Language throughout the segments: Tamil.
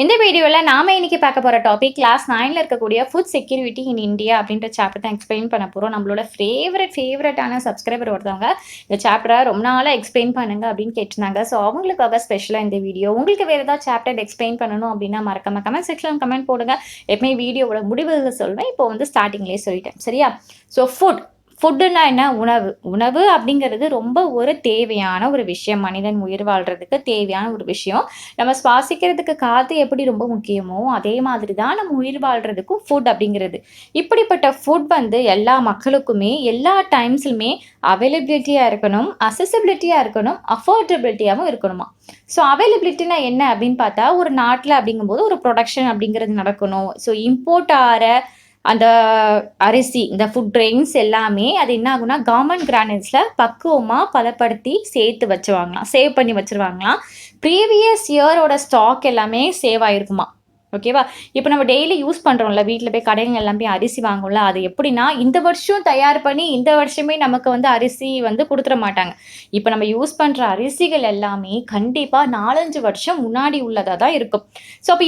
இந்த வீடியோவில் நாம இன்னைக்கு பார்க்க போகிற டாபிக் கிளாஸ் 9ல் இருக்கக்கூடிய ஃபுட் செக்யூரிட்டி இன் இந்தியா அப்படின்ற சாப்டர் தான் எக்ஸ்பிளைன் பண்ண போகிறோம். நம்மளோட ஃபேவரட்டான சப்ஸ்கிரைபர் ஒருத்தவங்க இந்த சாப்டரை ரொம்ப நாளாக எக்ஸ்பிளைன் பண்ணுங்க அப்படின்னு கேட்டிருந்தாங்க. ஸோ அவங்களுக்காக ஸ்பெஷலாக இந்த வீடியோ. உங்களுக்கு வேறு ஏதாவது சாப்டர் எக்ஸ்பிளைன் பண்ணணும் அப்படின்னா மறக்காம கமெண்ட் செக்ஷனில் கமெண்ட் போடுங்க. எப்பவுமே வீடியோவோட முடிவுகள் சொல்வேன். இப்போ வந்து ஸ்டார்டிங்லேயே சொல்லிட்டேன், சரியா? ஸோ ஃபுட்டுன்னா என்ன? உணவு அப்படிங்கிறது ரொம்ப ஒரு தேவையான ஒரு விஷயம். மனிதன் உயிர் வாழ்கிறதுக்கு தேவையான ஒரு விஷயம். நம்ம சுவாசிக்கிறதுக்கு காற்று எப்படி ரொம்ப முக்கியமோ அதே மாதிரி தான் நம்ம உயிர் வாழ்கிறதுக்கும் ஃபுட் அப்படிங்கிறது. இப்படிப்பட்ட ஃபுட் வந்து எல்லா மக்களுக்குமே எல்லா டைம்ஸ்லுமே அவைலபிலிட்டியாக இருக்கணும், அசசிபிலிட்டியாக இருக்கணும், அஃபோர்டபிலிட்டியாகவும் இருக்கணுமா. ஸோ அவைலபிலிட்டினா என்ன அப்படின்னு பார்த்தா, ஒரு நாட்டில் அப்படிங்கும்போது ஒரு ப்ரொடக்ஷன் அப்படிங்கிறது நடக்கணும். ஸோ இம்போர்ட் ஆகிற அந்த அரிசி, இந்த ஃபுட் கிரெயின்ஸ் எல்லாமே அது என்ன ஆகுனா கவர்மெண்ட் கிரானட்ஸில் பக்குவமாக பதப்படுத்தி சேவ் பண்ணி வச்சுருவாங்களாம். ப்ரீவியஸ் இயரோட ஸ்டாக் எல்லாமே சேவ் ஆகிருக்குமா. ஓகேவா? இப்போ நம்ம டெய்லி யூஸ் பண்ணுறோம்ல, வீட்டில் போய் கடைகள் எல்லாமே அரிசி வாங்கும்ல, அது எப்படின்னா இந்த வருஷம் தயார் பண்ணி இந்த வருஷமே நமக்கு வந்து அரிசி வந்து கொடுத்துட மாட்டாங்க. இப்போ நம்ம யூஸ் பண்ணுற அரிசிகள் எல்லாமே கண்டிப்பாக 4-5 வருஷம் முன்னாடி உள்ளதாக தான் இருக்கும். ஸோ அப்போ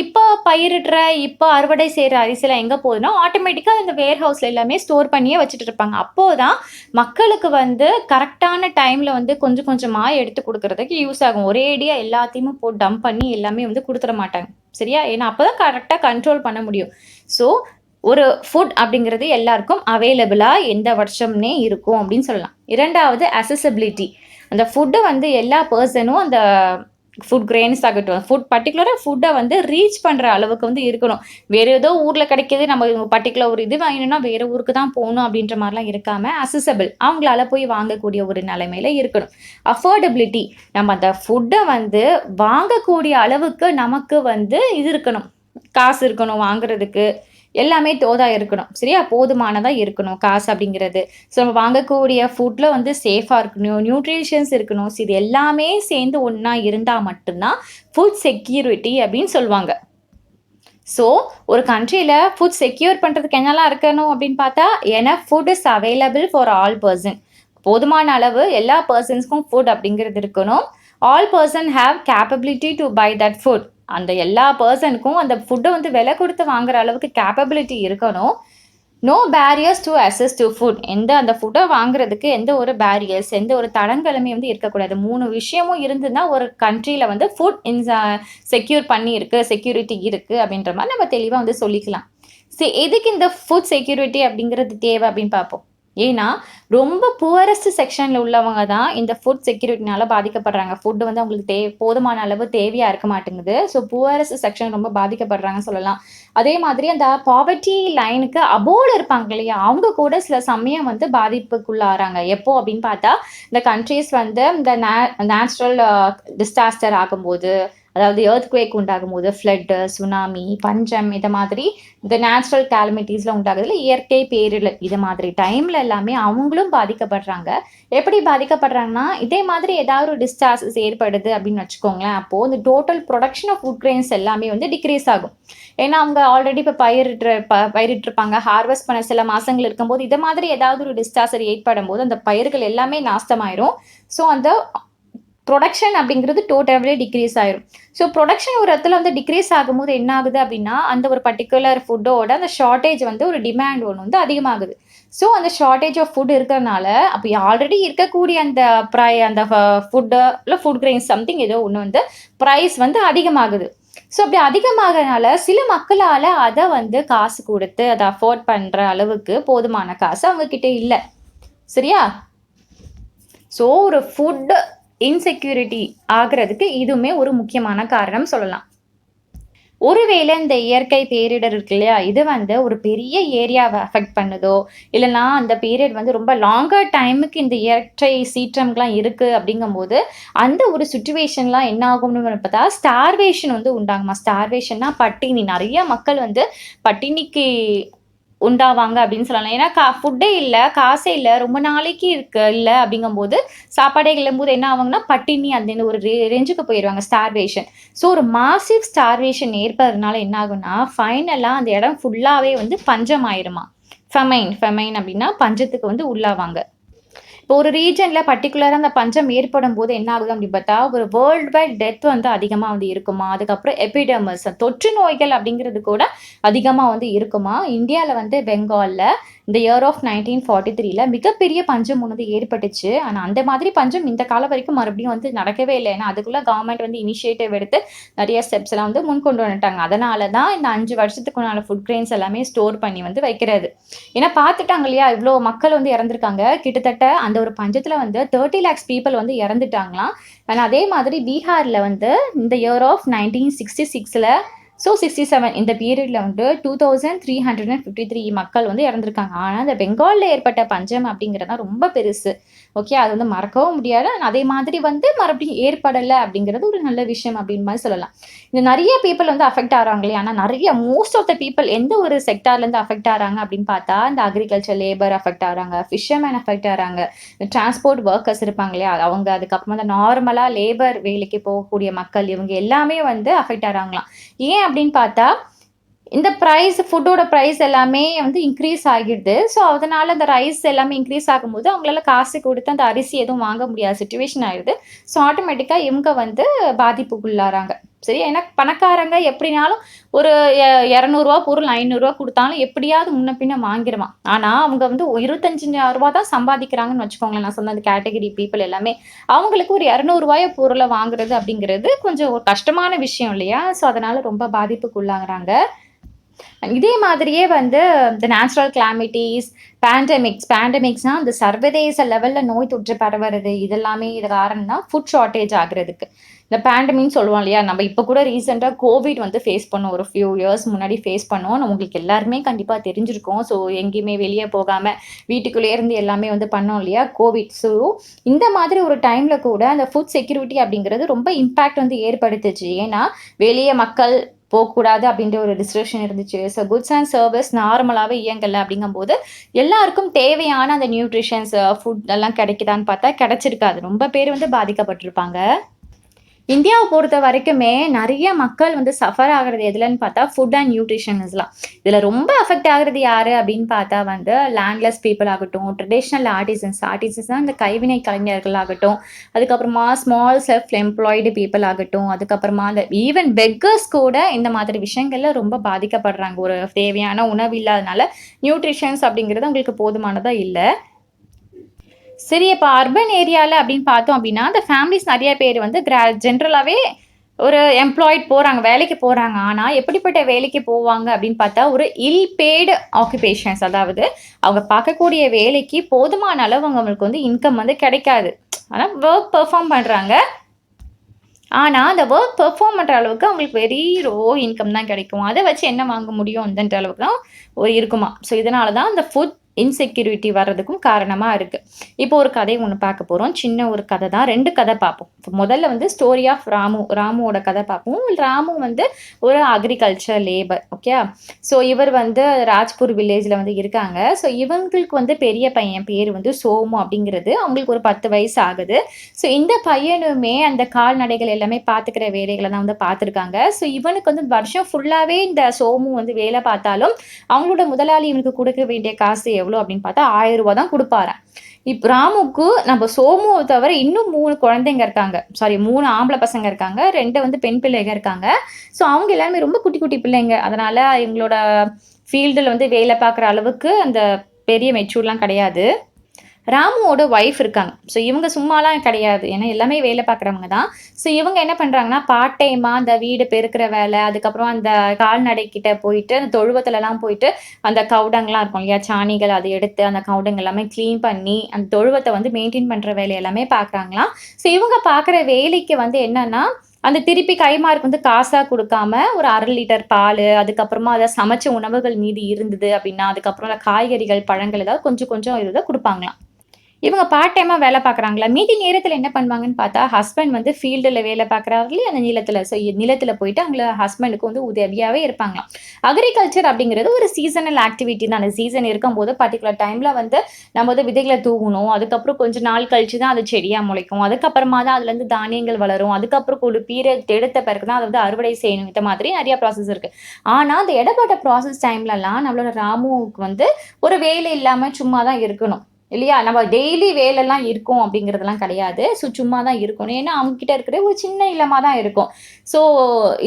இப்போ அறுவடை செய்கிற அரிசிலாம் எங்கே போகுதுன்னா ஆட்டோமேட்டிக்காக இந்த வேர் ஹவுஸில் எல்லாமே ஸ்டோர் பண்ணியே வச்சுட்டு இருப்பாங்க. அப்போது தான் மக்களுக்கு வந்து கரெக்டான டைமில் வந்து கொஞ்சம் கொஞ்சமாக எடுத்து கொடுக்கறதுக்கு யூஸ் ஆகும். ஒரேடியாக எல்லாத்தையுமே போட்டு டம்ப் பண்ணி எல்லாமே வந்து கொடுத்துட மாட்டாங்க, சரியா? ஏன்னா அப்போ தான் கரெக்டாக கண்ட்ரோல் பண்ண முடியும். ஸோ ஒரு ஃபுட் அப்படிங்கிறது எல்லாருக்கும் அவைலபிளாக எந்த வருஷம்னே இருக்கும் அப்படின்னு சொல்லலாம். இரண்டாவது அசசிபிலிட்டி. அந்த ஃபுட்டை வந்து எல்லா பர்சனும் அந்த ஃபுட் கிரெயின்ஸ் ஆகட்டும், பர்டிகுலராக ஃபுட்டை வந்து ரீச் பண்ணுற அளவுக்கு வந்து இருக்கணும். வேறு ஏதோ ஊரில் கிடைக்கிது, நம்ம பர்டிகுலர் ஒரு இது வாங்கணும்னா வேறு ஊருக்கு தான் போகணும் அப்படின்ற மாதிரிலாம் இருக்காமல் அசசபிள், அவங்களால போய் வாங்கக்கூடிய ஒரு நிலைமையில் இருக்கணும். அஃபோர்டபிலிட்டி, நம்ம அந்த ஃபுட்டை வந்து வாங்கக்கூடிய அளவுக்கு நமக்கு வந்து இது இருக்கணும், காசு இருக்கணும் வாங்குறதுக்கு, எல்லாமே தோதாக இருக்கணும், சரியா? போதுமானதாக இருக்கணும் காசு அப்படிங்கிறது. ஸோ நம்ம வாங்கக்கூடிய ஃபுட்டில் வந்து சேஃபாக இருக்கணும், நியூட்ரிஷன்ஸ் இருக்கணும். ஸோ இது எல்லாமே சேர்ந்து ஒன்றா இருந்தால் மட்டும்தான் ஃபுட் செக்யூரிட்டி அப்படின்னு சொல்லுவாங்க. ஸோ ஒரு கண்ட்ரியில் ஃபுட் செக்யூர் பண்ணுறதுக்கு என்னெல்லாம் இருக்கணும் அப்படின்னு பார்த்தா, ஏன்னா food is available for all person. போதுமான அளவு எல்லா பர்சன்ஸ்க்கும் ஃபுட் அப்படிங்கிறது இருக்கணும். All person have capability to buy that food. அந்த எல்லா பர்சனுக்கும் அந்த ஃபுட்டை வந்து விலை கொடுத்து வாங்குற அளவுக்கு கேப்பபிலிட்டி இருக்கணும். No barriers to access to food. அந்த ஃபுட்டை வாங்குறதுக்கு எந்த ஒரு பேரியர்ஸ், எந்த ஒரு தடங்களுமே வந்து இருக்கக்கூடாது. 3 விஷயமும் இருந்துன்னா ஒரு கண்ட்ரியில் வந்து ஃபுட் செக்யூரிட்டி இருக்குது அப்படின்ற மாதிரி நம்ம தெளிவாக வந்து சொல்லிக்கலாம். சரி, எதுக்கு இந்த ஃபுட் செக்யூரிட்டி அப்படிங்கிறது தேவை அப்படின்னு பார்ப்போம். ஏன்னா ரொம்ப புவரஸ்ட் செக்ஷனில் உள்ளவங்க தான் இந்த ஃபுட் செக்யூரிட்டினால பாதிக்கப்படுறாங்க. ஃபுட்டு வந்து அவங்களுக்கு போதுமான அளவு தேவையாக இருக்க மாட்டேங்குது. ஸோ புவரஸ்ட் செக்ஷன் ரொம்ப பாதிக்கப்படுறாங்கன்னு சொல்லலாம். அதே மாதிரி அந்த பாவர்ட்டி லைனுக்கு அபோவில் இருப்பாங்க இல்லையா, அவங்க கூட சில சமயம் வந்து பாதிப்புக்குள்ளாகிறாங்க. எப்போ அப்படின்னு பார்த்தா, இந்த கண்ட்ரீஸ் வந்து இந்த நேச்சுரல் டிசாஸ்டர் ஆகும்போது, அதாவது எர்த்குவேக் உண்டாகும் போது, ஃப்ளட்டு, சுனாமி, பஞ்சம், இதை மாதிரி இந்த நேச்சுரல் கேலமிட்டிஸில் உண்டாகுதுல, இயற்கை பேரிடர், இது மாதிரி டைமில் எல்லாமே அவங்களும் பாதிக்கப்படுறாங்க. எப்படி பாதிக்கப்படுறாங்கன்னா, இதே மாதிரி ஏதாவது ஒரு டிசாஸ்டர்ஸ் ஏற்படுது அப்படின்னு வச்சுக்கோங்களேன். அப்போது இந்த total production of food grains எல்லாமே வந்து டிக்ரீஸ் ஆகும். ஏன்னா அவங்க ஆல்ரெடி இப்போ பயிரிட்டிருப்பாங்க, ஹார்வெஸ்ட் பண்ண சில மாதங்கள் இருக்கும்போது இதை மாதிரி ஏதாவது ஒரு டிசாஸ்டர் ஏற்படும் போது அந்த பயிர்கள் எல்லாமே நாசமாயிரும். ஸோ அந்த ப்ரொடக்ஷன் அப்படிங்கிறது டோட்டலாகவே டிக்ரீஸ் ஆயிரும். ஸோ ப்ரொடக்ஷன் ஒரு இடத்துல வந்து டிக்ரீஸ் ஆகும்போது என்ன ஆகுது அப்படின்னா, அந்த ஒரு பர்டிகுலர் ஃபுட்டோட அந்த ஷார்ட்டேஜ் வந்து ஒரு டிமாண்ட் ஒன்று வந்து அதிகமாகுது. ஸோ அந்த ஷார்ட்டேஜ் ஆஃப் ஃபுட் இருக்கிறதுனால அப்போ ஆல்ரெடி இருக்கக்கூடிய அந்த அந்த ஃபுட்டு இல்லை ஃபுட் கிரெயின்ஸ் சம்திங் ஏதோ ஒன்று வந்து ப்ரைஸ் வந்து அதிகமாகுது. ஸோ அப்படி அதிகமாகறதுனால சில மக்களால் அதை வந்து காசு கொடுத்து அதை அஃபோர்ட் பண்ணுற அளவுக்கு போதுமான காசு அவங்கக்கிட்ட இல்லை, சரியா? ஸோ ஒரு ஃபுட்டு இன்செக்யூரிட்டி ஆகிறதுக்கு இதுவுமே ஒரு முக்கியமான காரணம் சொல்லலாம். ஒருவேளை இந்த இயற்கை பேரிடர் இருக்கு இல்லையா, இது வந்து ஒரு பெரிய ஏரியாவை அஃபெக்ட் பண்ணுதோ, இல்லைனா அந்த பீரியட் வந்து ரொம்ப லாங்கர் டைமுக்கு இந்த இயற்கை சீற்றம்லாம் இருக்குது அப்படிங்கும்போது அந்த ஒரு சுச்சுவேஷன்லாம் என்ன ஆகும்னு பார்த்தா ஸ்டார்வேஷன் வந்து உண்டாகுமா. ஸ்டார்வேஷன்னா பட்டினி. நிறைய மக்கள் வந்து பட்டினிக்கு உண்டாவாங்க அப்படின்னு சொல்லலாம். ஏன்னா ஃபுட்டே இல்லை, காசே இல்லை, ரொம்ப நாளைக்கு இல்லை அப்படிங்கும்போது சாப்பாடே இல்லும்போது என்ன ஆகுங்கன்னா பட்டினி அந்த ஒரு ரேஞ்சுக்கு போயிடுவாங்க, ஸ்டார்வேஷன். ஸோ ஒரு மாசிவ் ஸ்டார்வேஷன் ஏற்படுறதுனால என்ன ஆகுன்னா ஃபைனலாக அந்த இடம் ஃபுல்லாகவே வந்து பஞ்சம் ஆயிருமா. ஃபெமைன் அப்படின்னா பஞ்சத்துக்கு வந்து உள்ளாவாங்க. இப்போ ஒரு ரீஜனில் பர்டிகுலராக அந்த பஞ்சம் ஏற்படும் போது என்ன ஆகுது அப்படின்னு பார்த்தா ஒரு வேர்ல்டு வைட் டெத் வந்து அதிகமாக வந்து இருக்குமா, அதுக்கப்புறம் எபிடெமஸ் தொற்று நோய்கள் அப்படிங்கிறது கூட அதிகமாக வந்து இருக்குமா. இந்தியாவில் வந்து பெங்காலில் இந்த இயர் ஆஃப் 1943 மிகப்பெரிய பஞ்சம் வந்து ஏற்பட்டுச்சு. ஆனால் அந்த மாதிரி பஞ்சம் இந்த காலம் வரைக்கும் மறுபடியும் வந்து நடக்கவே இல்லை. ஏன்னா அதுக்குள்ளே கவர்மெண்ட் வந்து இனிஷியேட்டிவ் எடுத்து நிறைய ஸ்டெப்ஸ் எல்லாம் வந்து முன் கொண்டு வந்துட்டாங்க. அதனால தான் இந்த 5 வருஷத்துக்குனால ஃபுட் கிரெயின்ஸ் எல்லாமே ஸ்டோர் பண்ணி வந்து வைக்கிறது. ஏன்னா பார்த்துட்டாங்க இல்லையா, இவ்வளோ மக்கள் வந்து இறந்துருக்காங்க. கிட்டத்தட்ட அந்த ஒரு பஞ்சத்தில் வந்து 30 lakhs பீப்புள் வந்து இறந்துட்டாங்களாம். ஆனால் அதே மாதிரி பீகாரில் வந்து இந்த இயர் ஆஃப் 1966 67 இந்த பீரியடில் வந்து 2353 மக்கள் வந்து இறந்துருக்காங்க. ஆனால் இந்த பெங்காலில் ஏற்பட்ட பஞ்சம் அப்படிங்கிறது ரொம்ப பெருசு. ஓகே, அது வந்து மறக்கவும் முடியாது. அதே மாதிரி வந்து மறுபடியும் ஏற்படலை அப்படிங்கிறது ஒரு நல்ல விஷயம் அப்படின்னு மாதிரி சொல்லலாம். இந்த நிறைய பீப்புள் வந்து அஃபெக்ட் ஆகிறாங்க இல்லையா, ஆனால் நிறைய மோஸ்ட் ஆஃப் த பீப்புள் எந்த ஒரு செக்டார்லேருந்து அஃபெக்ட் ஆகிறாங்க அப்படின்னு பார்த்தா இந்த அக்ரிகல்ச்சர் லேபர் அஃபெக்ட் ஆகிறாங்க, ஃபிஷர்மேன் அஃபெக்ட் ஆகிறாங்க, டிரான்ஸ்போர்ட் ஒர்க்கர்ஸ் இருப்பாங்க இல்லையா அவங்க, அதுக்கப்புறமா அந்த நார்மலாக லேபர் வேலைக்கு போகக்கூடிய மக்கள், இவங்க எல்லாமே வந்து அஃபெக்ட் ஆகிறாங்களாம். ஏன் அப்படின்னு பார்த்தா இந்த ப்ரைஸ் ஃபுட்டோட ப்ரைஸ் எல்லாமே வந்து இன்க்ரீஸ் ஆகிடுது. ஸோ அதனால் அந்த ரைஸ் எல்லாமே இன்க்ரீஸ் ஆகும்போது அவங்களால காசு கொடுத்து அந்த அரிசி எதுவும் வாங்க முடியாத சுச்சுவேஷன் ஆகிடுது. ஸோ ஆட்டோமேட்டிக்காக இவங்க வந்து பாதிப்புக்குள்ளாராங்க. சரி, ஏன்னா பணக்காரங்க எப்படினாலும் ஒரு 200 பொருள் 500 கொடுத்தாலும் எப்படியாவது முன்ன பின்ன வாங்கிடுவான். ஆனால் அவங்க வந்து 25,000 தான் சம்பாதிக்கிறாங்கன்னு வச்சுக்கோங்களேன். நான் சொன்ன அந்த கேட்டகரி பீப்புள் எல்லாமே அவங்களுக்கு ஒரு 200 பொருளை வாங்குறது அப்படிங்கிறது கொஞ்சம் ஒரு கஷ்டமான விஷயம் இல்லையா. ஸோ அதனால் ரொம்ப பாதிப்புக்குள்ளாகிறாங்க. இதே மாதிரியே வந்து இந்த நேச்சுரல் கிளாமிட்டிஸ், பேண்டமிக்ஸ்னால் அந்த சர்வதேச லெவலில் நோய் தொற்று பரவுறது, இதெல்லாமே இது காரணம் தான் ஃபுட் ஷார்ட்டேஜ் ஆகுறதுக்கு. இந்த பேண்டமிக்னு சொல்லுவோம் இல்லையா, நம்ம இப்போ கூட ரீசெண்டாக கோவிட் வந்து ஃபேஸ் பண்ணோம். ஒரு ஃபியூ இயர்ஸ் முன்னாடி ஃபேஸ் பண்ணோம். உங்களுக்கு எல்லாருமே கண்டிப்பாக தெரிஞ்சிருக்கும். ஸோ எங்கேயுமே வெளியே போகாமல் வீட்டுக்குள்ளே இருந்து எல்லாமே வந்து பண்ணோம் இல்லையா கோவிட். ஸோ இந்த மாதிரி ஒரு டைமில் கூட அந்த ஃபுட் செக்யூரிட்டி அப்படிங்கிறது ரொம்ப இம்பேக்ட் வந்து ஏற்படுத்துச்சு. ஏன்னா வெளியே மக்கள் போகக்கூடாது அப்படின்ற ஒரு டிஸ்ட்ரிக்ஷன் இருந்துச்சு. ஸோ குட்ஸ் அண்ட் சர்வீஸ் நார்மலாகவே இயங்கலை. அப்படிங்கும்போது எல்லாருக்கும் தேவையான அந்த நியூட்ரிஷன்ஸ் ஃபுட் எல்லாம் கிடைக்குதான்னு பார்த்தா கிடைச்சிருக்காது. ரொம்ப பேர் வந்து பாதிக்கப்பட்டிருப்பாங்க. இந்தியாவை பொறுத்த வரைக்குமே நிறைய மக்கள் வந்து சஃபர் ஆகிறது எதுலன்னு பார்த்தா ஃபுட் அண்ட் நியூட்ரிஷன்ஸ்லாம். இதில் ரொம்ப அஃபெக்ட் ஆகுறது யார் அப்படின்னு பார்த்தா வந்து லேண்ட்லெஸ் பீப்புள் ஆகட்டும், ட்ரெடிஷ்னல் ஆர்டிசன்ஸ்னால் இந்த கைவினை கலைஞர்கள் ஆகட்டும், அதுக்கப்புறமா ஸ்மால் செல்ஃப் எம்ப்ளாய்டு பீப்புள் ஆகட்டும், அதுக்கப்புறமா அந்த ஈவன் பெக்கர்ஸ் கூட இந்த மாதிரி விஷயங்கள்ல ரொம்ப பாதிக்கப்படுறாங்க. ஒரு தேவையான உணவு இல்லாதனால நியூட்ரிஷன்ஸ் அப்படிங்கிறது அவங்களுக்கு போதுமானதாக இல்லை. சரி, இப்போ அர்பன் ஏரியாவில் அப்படின்னு பார்த்தோம் அப்படின்னா அந்த ஃபேமிலிஸ் நிறைய பேர் வந்து ஜென்ரலாகவே ஒரு எம்ப்ளாய்ட் போகிறாங்க, வேலைக்கு போகிறாங்க. ஆனால் எப்படிப்பட்ட வேலைக்கு போவாங்க அப்படின்னு பார்த்தா ஒரு இல் பெய்டு ஆக்குபேஷன்ஸ். அதாவது அவங்க பார்க்கக்கூடிய வேலைக்கு போதுமான அளவு அவங்களுக்கு வந்து இன்கம் வந்து கிடைக்காது. ஆனால் ஒர்க் பெர்ஃபார்ம் பண்ணுறாங்க. ஆனால் அந்த ஒர்க் பெர்ஃபார்ம் பண்ணுற அளவுக்கு அவங்களுக்கு வெரி லோ இன்கம் தான் கிடைக்கும். அதை வச்சு என்ன வாங்க முடியும் அப்படின்ற அளவுக்கு தான் இருக்குமா. ஸோ இதனால தான் அந்த ஃபுட் இன்செக்யூரிட்டி வர்றதுக்கும் காரணமாக இருக்குது. இப்போ ஒரு கதை ஒன்று பார்க்க போகிறோம். சின்ன ஒரு கதை தான், 2 கதை பார்ப்போம். இப்போ முதல்ல வந்து ஸ்டோரி ஆஃப் ராமுவோட கதை பார்ப்போம். ராமு வந்து ஒரு அக்ரிகல்ச்சர் லேபர். ஓகே, ஸோ இவர் வந்து ராஜ்பூர் வில்லேஜில் வந்து இருக்காங்க. ஸோ இவங்களுக்கு வந்து பெரிய பையன் பேர் வந்து சோமு அப்படிங்கிறது, அவங்களுக்கு ஒரு 10 வயசு ஆகுது. ஸோ இந்த பையனுமே அந்த கால்நடைகள் எல்லாமே பார்த்துக்கிற வேலைகளை தான் வந்து பார்த்துருக்காங்க. ஸோ இவனுக்கு வந்து வருஷம் ஃபுல்லாகவே இந்த சோமு வந்து வேலை பார்த்தாலும் அவங்களோட முதலாளி இவனுக்கு கொடுக்க வேண்டிய காசு எவ்வளோ அப்படின்னு பார்த்தா 1000 ரூபா தான் கொடுப்பாராம். இப்போ ராமுக்கு நம்ம சோமுவை தவிர இன்னும் 3 குழந்தைங்க இருக்காங்க. 3 ஆம்பளை பசங்க இருக்காங்க, 2 வந்து பெண் பிள்ளைங்க இருக்காங்க. ஸோ அவங்க எல்லாருமே ரொம்ப குட்டி குட்டி பிள்ளைங்க. அதனால எங்களோட ஃபீல்டில் வந்து வேலை பார்க்குற அளவுக்கு அந்த பெரிய மெச்சூர்லாம் கிடையாது. ராமுவோட ஒய்ஃப் இருக்காங்க. ஸோ இவங்க சும்மாலாம் கிடையாது, ஏன்னா எல்லாமே வேலை பார்க்குறவங்க தான். ஸோ இவங்க என்ன பண்ணுறாங்கன்னா பார்ட் டைமாக அந்த வீடு பெருக்கிற வேலை, அதுக்கப்புறம் அந்த கால்நடைக்கிட்ட போயிட்டு அந்த தொழுவத்துலலாம் போயிட்டு அந்த கவுடங்கள்லாம் இருக்கும் இல்லையா, சாணிகள் அதை எடுத்து அந்த கவுடங்க எல்லாமே க்ளீன் பண்ணி அந்த தொழுவத்தை வந்து மெயின்டைன் பண்ணுற வேலை எல்லாமே பார்க்குறாங்களாம். ஸோ இவங்க பார்க்குற வேலைக்கு வந்து என்னன்னா அந்த திருப்பி கைமாருக்கு வந்து காசாக கொடுக்காம ஒரு 1/2 லிட்டர் பால், அதுக்கப்புறமா அதை சமைச்ச உணவுகள் மீதி இருந்தது அப்படின்னா, அதுக்கப்புறம் காய்கறிகள் பழங்கள் ஏதாவது கொஞ்சம் கொஞ்சம் இதை கொடுப்பாங்களாம். இவங்க பார்ட் டைமாக வேலை பார்க்குறாங்களா, மீதி நேரத்தில் என்ன பண்ணுவாங்கன்னு பார்த்தா ஹஸ்பண்ட் வந்து ஃபீல்டில் வேலை பார்க்குறாங்களே அந்த நிலத்தில் போயிட்டு அவங்கள ஹஸ்பண்டுக்கு வந்து உதவியாகவே இருப்பாங்களாம். அக்ரிகல்ச்சர் அப்படிங்கிறது ஒரு சீசனல் ஆக்டிவிட்டி தான். அந்த சீசன் இருக்கும்போது பர்டிகுலர் டைமில் வந்து நம்ம வந்து விதைகளை தூவணும். அதுக்கப்புறம் கொஞ்சம் நாள் கழிச்சு தான் அது செடியாக முளைக்கும். அதுக்கப்புறமா தான் அதுலேருந்து தானியங்கள் வளரும். அதுக்கப்புறம் ஒரு பீரியட் எடுத்த பிறகு தான் அதை வந்து அறுவடை செய்யணும். இந்த மாதிரி நிறையா ப்ராசஸ் இருக்குது. ஆனால் அந்த இடப்பட்ட ப்ராசஸ் டைம்லலாம் நம்மளோட ராமுவுக்கு வந்து ஒரு வேலை இல்லாமல் சும்மா தான் இருக்கணும். இல்லையா? நம்ம டெய்லி வேலைலாம் இருக்கும் அப்படிங்கிறதெல்லாம் கிடையாது. ஸோ சும்மா தான் இருக்கணும். ஏன்னா, அவங்ககிட்ட இருக்கிற ஒரு சின்ன இல்லமா தான் இருக்கும். ஸோ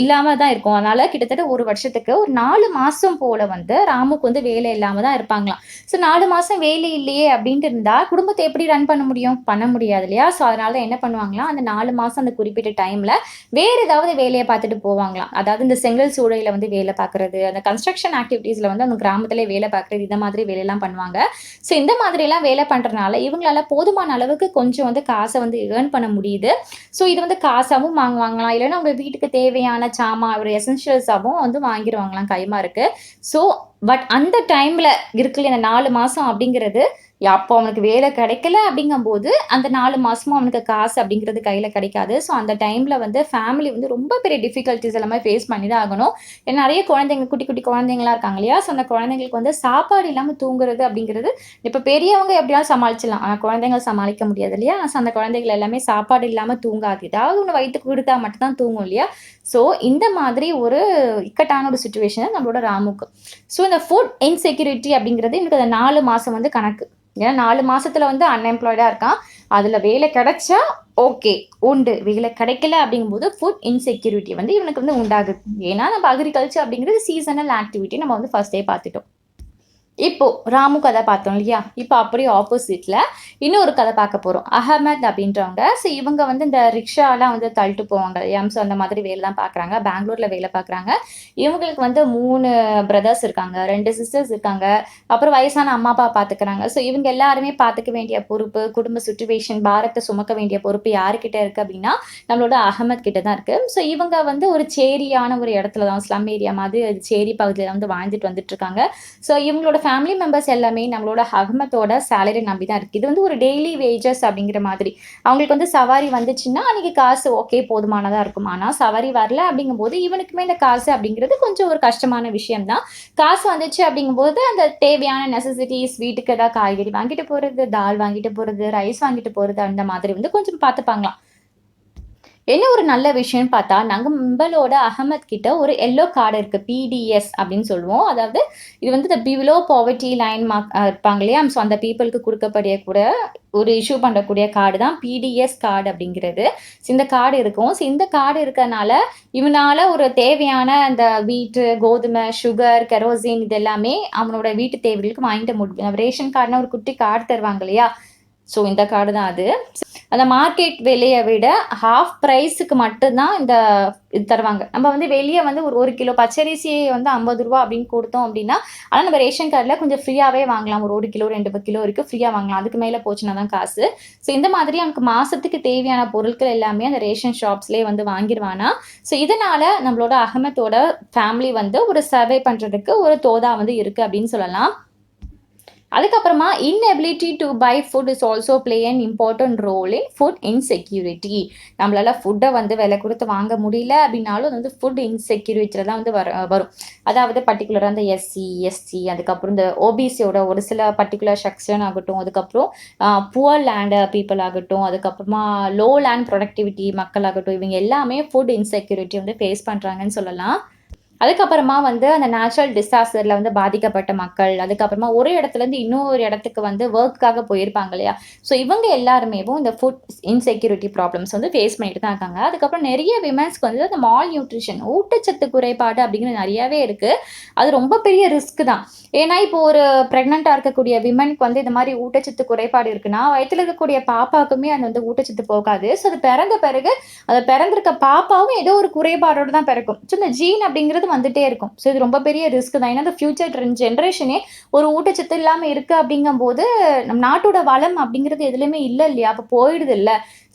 இல்லாம தான் இருக்கும். அதனால கிட்டத்தட்ட 1 வருஷத்துக்கு ஒரு 4 மாசம் போல வந்து ராமுக்கு வந்து வேலை இல்லாம தான் இருப்பாங்களாம். ஸோ 4 மாசம் வேலை இல்லையே அப்படின்ட்டு இருந்தா, குடும்பத்த எப்படி ரன் பண்ண முடியும்? பண்ண முடியாது இல்லையா? ஸோ அதனால தான் என்ன பண்ணுவாங்களாம், அந்த 4 மாசம் அந்த குறிப்பிட்ட டைம்ல வேற ஏதாவது வேலைய பார்த்துட்டு போவாங்களாம். அதாவது இந்த செங்கல் சூளையில வந்து வேலை பார்க்குறது, அந்த கன்ஸ்ட்ரக்ஷன் ஆக்டிவிட்டீஸ்ல வந்து அந்த கிராமத்திலே வேலை பார்க்குறது, இந்த மாதிரி வேலைலாம் பண்ணுவாங்க. ஸோ இந்த மாதிரிலாம் வேலை பண்றனால, இவங்களால போதுமான அளவுக்கு கொஞ்சம் வந்து காச வந்து ஏர்ன் பண்ண முடியுது. ஸோ இது வந்து காசாவும் வாங்குவாங்களாம். இல்லன்னா உங்க வீட்டுக்கு தேவையான சாமான், ஒரு எசென்ஷியல்ஸாவும் வந்து வாங்கிருவாங்களாம் கைமாறுக்கு. ஸோ பட் அந்த டைம்ல இருக்குல்ல இந்த 4 மாசம் அப்படிங்கிறது, அப்போ அவனுக்கு வேலை கிடைக்கல அப்படிங்கும்போது, அந்த 4 மாசமும் அவனுக்கு காசு அப்படிங்கிறது கையில கிடைக்காது. ஸோ அந்த டைம்ல வந்து ஃபேமிலி வந்து ரொம்ப பெரிய டிஃபிகல்டீஸ் எல்லாமே ஃபேஸ் பண்ணி தான் ஆகணும். ஏன்னா நெறைய குழந்தைங்க, குட்டி குட்டி குழந்தைங்கலாம் இருக்காங்க இல்லையா? ஸோ அந்த குழந்தைங்களுக்கு வந்து சாப்பாடு இல்லாம தூங்குறது அப்படிங்கிறது, இப்ப பெரியவங்க எப்படியாவது சமாளிச்சிடலாம். ஆனா குழந்தைங்க சமாளிக்க முடியாது இல்லையா? ஸோ அந்த குழந்தைகள் எல்லாமே சாப்பாடு இல்லாம தூங்காது. ஏதாவது ஒண்ணு வயித்துக்கு குடுத்தா மட்டும் தான் தூங்கும் இல்லையா? ஸோ இந்த மாதிரி ஒரு இக்கட்டான ஒரு சிச்சுவேஷன் நம்மளோட ராமுக்கு. ஸோ இந்த ஃபுட் இன்செக்யூரிட்டி அப்படிங்கிறது எனக்கு அந்த 4 மாசம் வந்து கணக்கு. ஏன்னா 4 மாசத்துல வந்து அன்எம்ப்ளாய்டா இருக்கான். அதுல வேலை கிடைச்சா ஓகே, உண்டு. வேலை கிடைக்கல அப்படிங்கும்போது ஃபுட் இன்செக்யூரிட்டி வந்து இவனுக்கு வந்து உண்டாகுது. ஏன்னா நம்ம அக்ரிகல்ச்சர் அப்படிங்கிறது சீசனல் ஆக்டிவிட்டி நம்ம வந்து ஃபர்ஸ்ட்டே பார்த்துட்டோம். இப்போ ராமு கதை பார்த்தோம் இல்லையா? இப்போ அப்படியே ஆப்போசிட்ல இன்னொரு கதை பார்க்க போறோம். அகமத் அப்படின்றவங்க. ஸோ இவங்க வந்து இந்த ரிக்ஷாலாம் வந்து தள்ளிட்டு போவாங்க இல்லையா? ஸோ அந்த மாதிரி வேலை தான் பார்க்குறாங்க. பெங்களூர்ல வேலை பார்க்குறாங்க. இவங்களுக்கு வந்து 3 பிரதர்ஸ் இருக்காங்க. 2 சிஸ்டர்ஸ் இருக்காங்க. அப்புறம் வயசான அம்மா, அப்பா பார்த்துக்கிறாங்க. ஸோ இவங்க எல்லாருமே பார்த்துக்க வேண்டிய பொறுப்பு, குடும்ப சிச்சுவேஷன், பாரத்த சுமக்க வேண்டிய பொறுப்பு யார்கிட்ட இருக்கு அப்படின்னா, நம்மளோட அகமத் கிட்ட தான் இருக்கு. ஸோ இவங்க வந்து ஒரு சேரியான ஒரு இடத்துல தான் ஸ்லம் ஏரியா மாதிரி சேரி பகுதியில வந்து வாழ்ந்துட்டு வந்துட்டு இருக்காங்க. ஸோ இவங்களோட ஃபேமிலி மெம்பர்ஸ் எல்லாமே நம்மளோட அகமத்தோட சேலரி நம்பி தான் இருக்குது. இது வந்து ஒரு டெய்லி வேஜஸ் அப்படிங்கிற மாதிரி. அவங்களுக்கு வந்து சவாரி வந்துச்சுன்னா அன்னைக்கு காசு ஓகே போதுமானதா இருக்கும். ஆனால் சவாரி வரல அப்படிங்கும்போது இவனுக்குமே இந்த காசு அப்படிங்கிறது கொஞ்சம் ஒரு கஷ்டமான விஷயம் தான். காசு வந்துச்சு அப்படிங்கும்போது அந்த தேவையான நெசசிட்டிஸ் வீட்டுக்கு ஏதாவது காய்கறி வாங்கிட்டு போகிறது, தால் வாங்கிட்டு போகிறது, ரைஸ் வாங்கிட்டு போகிறது அந்த மாதிரி வந்து கொஞ்சம் பார்த்துப்பாங்களாம். என்ன ஒரு நல்ல விஷயம்னு பார்த்தா, நம்பளோட அகமத் கிட்ட ஒரு எல்லோ கார்டு இருக்கு. பிடிஎஸ் அப்படின்னு சொல்லுவோம். அதாவது இது வந்து இந்த பிலோ பாவர்ட்டி லைன் இருப்பாங்க இல்லையா? ஸோ அந்த பீப்பிளுக்கு குடுக்கக்கூடிய கூட ஒரு இஷ்யூ பண்ணக்கூடிய கார்டு தான் பிடிஎஸ் கார்டு அப்படிங்கிறது. ஸோ இந்த கார்டு இருக்கும். ஸோ இந்த கார்டு இருக்கனால, இவனால ஒரு தேவையான இந்த வீட்டு, கோதுமை, சுகர், கெரோசின் இது எல்லாமே அவனோட வீட்டு தேவைகளுக்கு வாங்கிட முடியும். ரேஷன் கார்டுனா ஒரு குட்டி கார்டு தருவாங்க இல்லையா? ஸோ இந்த கார்டு தான் அது. அந்த மார்க்கெட் விலைய விட ஹாஃப் பிரைஸுக்கு மட்டும் தான் இந்த இது தருவாங்க. நம்ம வந்து வெளிய வந்து ஒரு 1 கிலோ பச்சரிசி வந்து ரூ. 50 அப்படின்னு குடுத்தோம் அப்படின்னா, ஆனா நம்ம ரேஷன் கார்ட்ல கொஞ்சம் ஃப்ரீயாவே வாங்கலாம். ஒரு 1 கிலோ, 2 கிலோ வரைக்கும் ஃப்ரீயா வாங்கலாம். அதுக்கு மேல போச்சுன்னா தான் காசு. ஸோ இந்த மாதிரி அவனுக்கு மாசத்துக்கு தேவையான பொருட்கள் எல்லாமே அந்த ரேஷன் ஷாப்ஸ்லயே வந்து வாங்கிருவானாம். ஸோ இதனால நம்மளோட அகமத்தோட ஃபேமிலி வந்து ஒரு சர்வை பண்றதுக்கு ஒரு தோதா வந்து இருக்கு அப்படின்னு சொல்லலாம். அதுக்கப்புறமா inability to buy food is also play an important role in food insecurity. நம்மளால ஃபுட்டை வந்து விலை கொடுத்து வாங்க முடியல அப்படின்னாலும் அது வந்து ஃபுட் இன்செக்யூரிட்டியில் தான் வந்து வரும். அதாவது பர்டிகுலராக அந்த எஸ்சி, எஸ்டி, அதுக்கப்புறம் இந்த ஓபிசியோட ஒரு சில பர்டிகுலர் செக்ஷன் ஆகட்டும், அதுக்கப்புறம் புவர் லேண்ட் பீப்புள் ஆகட்டும், அதுக்கப்புறமா லோ லேண்ட் ப்ரொடக்டிவிட்டி மக்கள் ஆகட்டும், இவங்க எல்லாமே ஃபுட் இன்செக்யூரிட்டி வந்து ஃபேஸ் பண்ணுறாங்கன்னு சொல்லலாம். அதுக்கப்புறமா வந்து அந்த நேச்சுரல் டிசாஸ்டர்ல வந்து பாதிக்கப்பட்ட மக்கள், அதுக்கப்புறமா ஒரு இடத்துலேருந்து இன்னொரு இடத்துக்கு வந்து ஒர்க்குக்காக போயிருப்பாங்க இல்லையா? ஸோ இவங்க எல்லாருமேவும் இந்த ஃபுட் இன்செக்யூரிட்டி ப்ராப்ளம்ஸ் வந்து ஃபேஸ் பண்ணிட்டு தான் இருக்காங்க. அதுக்கப்புறம் நிறைய விமென்ஸ்க்கு வந்து அந்த மால் நியூட்ரிஷன் ஊட்டச்சத்து குறைபாடு அப்படிங்கிறது நிறையாவே இருக்கு. அது ரொம்ப பெரிய ரிஸ்க் தான். ஏன்னா இப்போ ஒரு ப்ரெக்னெண்ட்டாக இருக்கக்கூடிய விமனுக்கு வந்து இந்த மாதிரி ஊட்டச்சத்து குறைபாடு இருக்குன்னா, வயித்துல இருக்கக்கூடிய பாப்பாவுக்குமே அது வந்து ஊட்டச்சத்து போகாது. ஸோ அது பிறந்த பிறகு அது பிறந்திருக்க பாப்பாவும் ஏதோ ஒரு குறைபாடோட தான் பிறக்கும். ஸோ இந்த ஜீன் அப்படிங்கிறது வந்துட்டே இருக்கும். ஸோ இது ரொம்ப பெரிய ரிஸ்க் தான். ஏன்னா இந்த ஃபியூச்சர் ஜென்ரேஷனே ஒரு ஊட்டச்சத்து இல்லாம இருக்கு அப்படிங்கும்போது, நம் நாட்டோட வளம் அப்படிங்கிறது எதுலயுமே இல்ல இல்லையா? அப்ப போயிடுது இல்ல.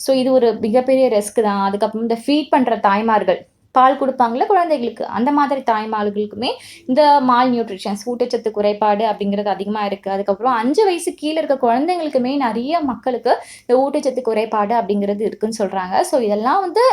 ஸோ இது ஒரு மிகப்பெரிய ரிஸ்க் தான். அதுக்கப்புறம் இந்த ஃபீட் பண்ற தாய்மார்கள், பால் குடுப்பாங்கல்ல குழந்தைகளுக்கு, அந்த மாதிரி தாய்மார்களுக்குமே இந்த மால் நியூட்ரிஷன்ஸ் ஊட்டச்சத்து குறைபாடு அப்படிங்கிறது அதிகமா இருக்கு. அதுக்கப்புறம் 5 வயசு கீழ இருக்க குழந்தைங்களுக்குமே நெறைய மக்களுக்கு இந்த ஊட்டச்சத்து குறைபாடு அப்படிங்கிறது இருக்குன்னு சொல்றாங்க. ஸோ இதெல்லாம் வந்து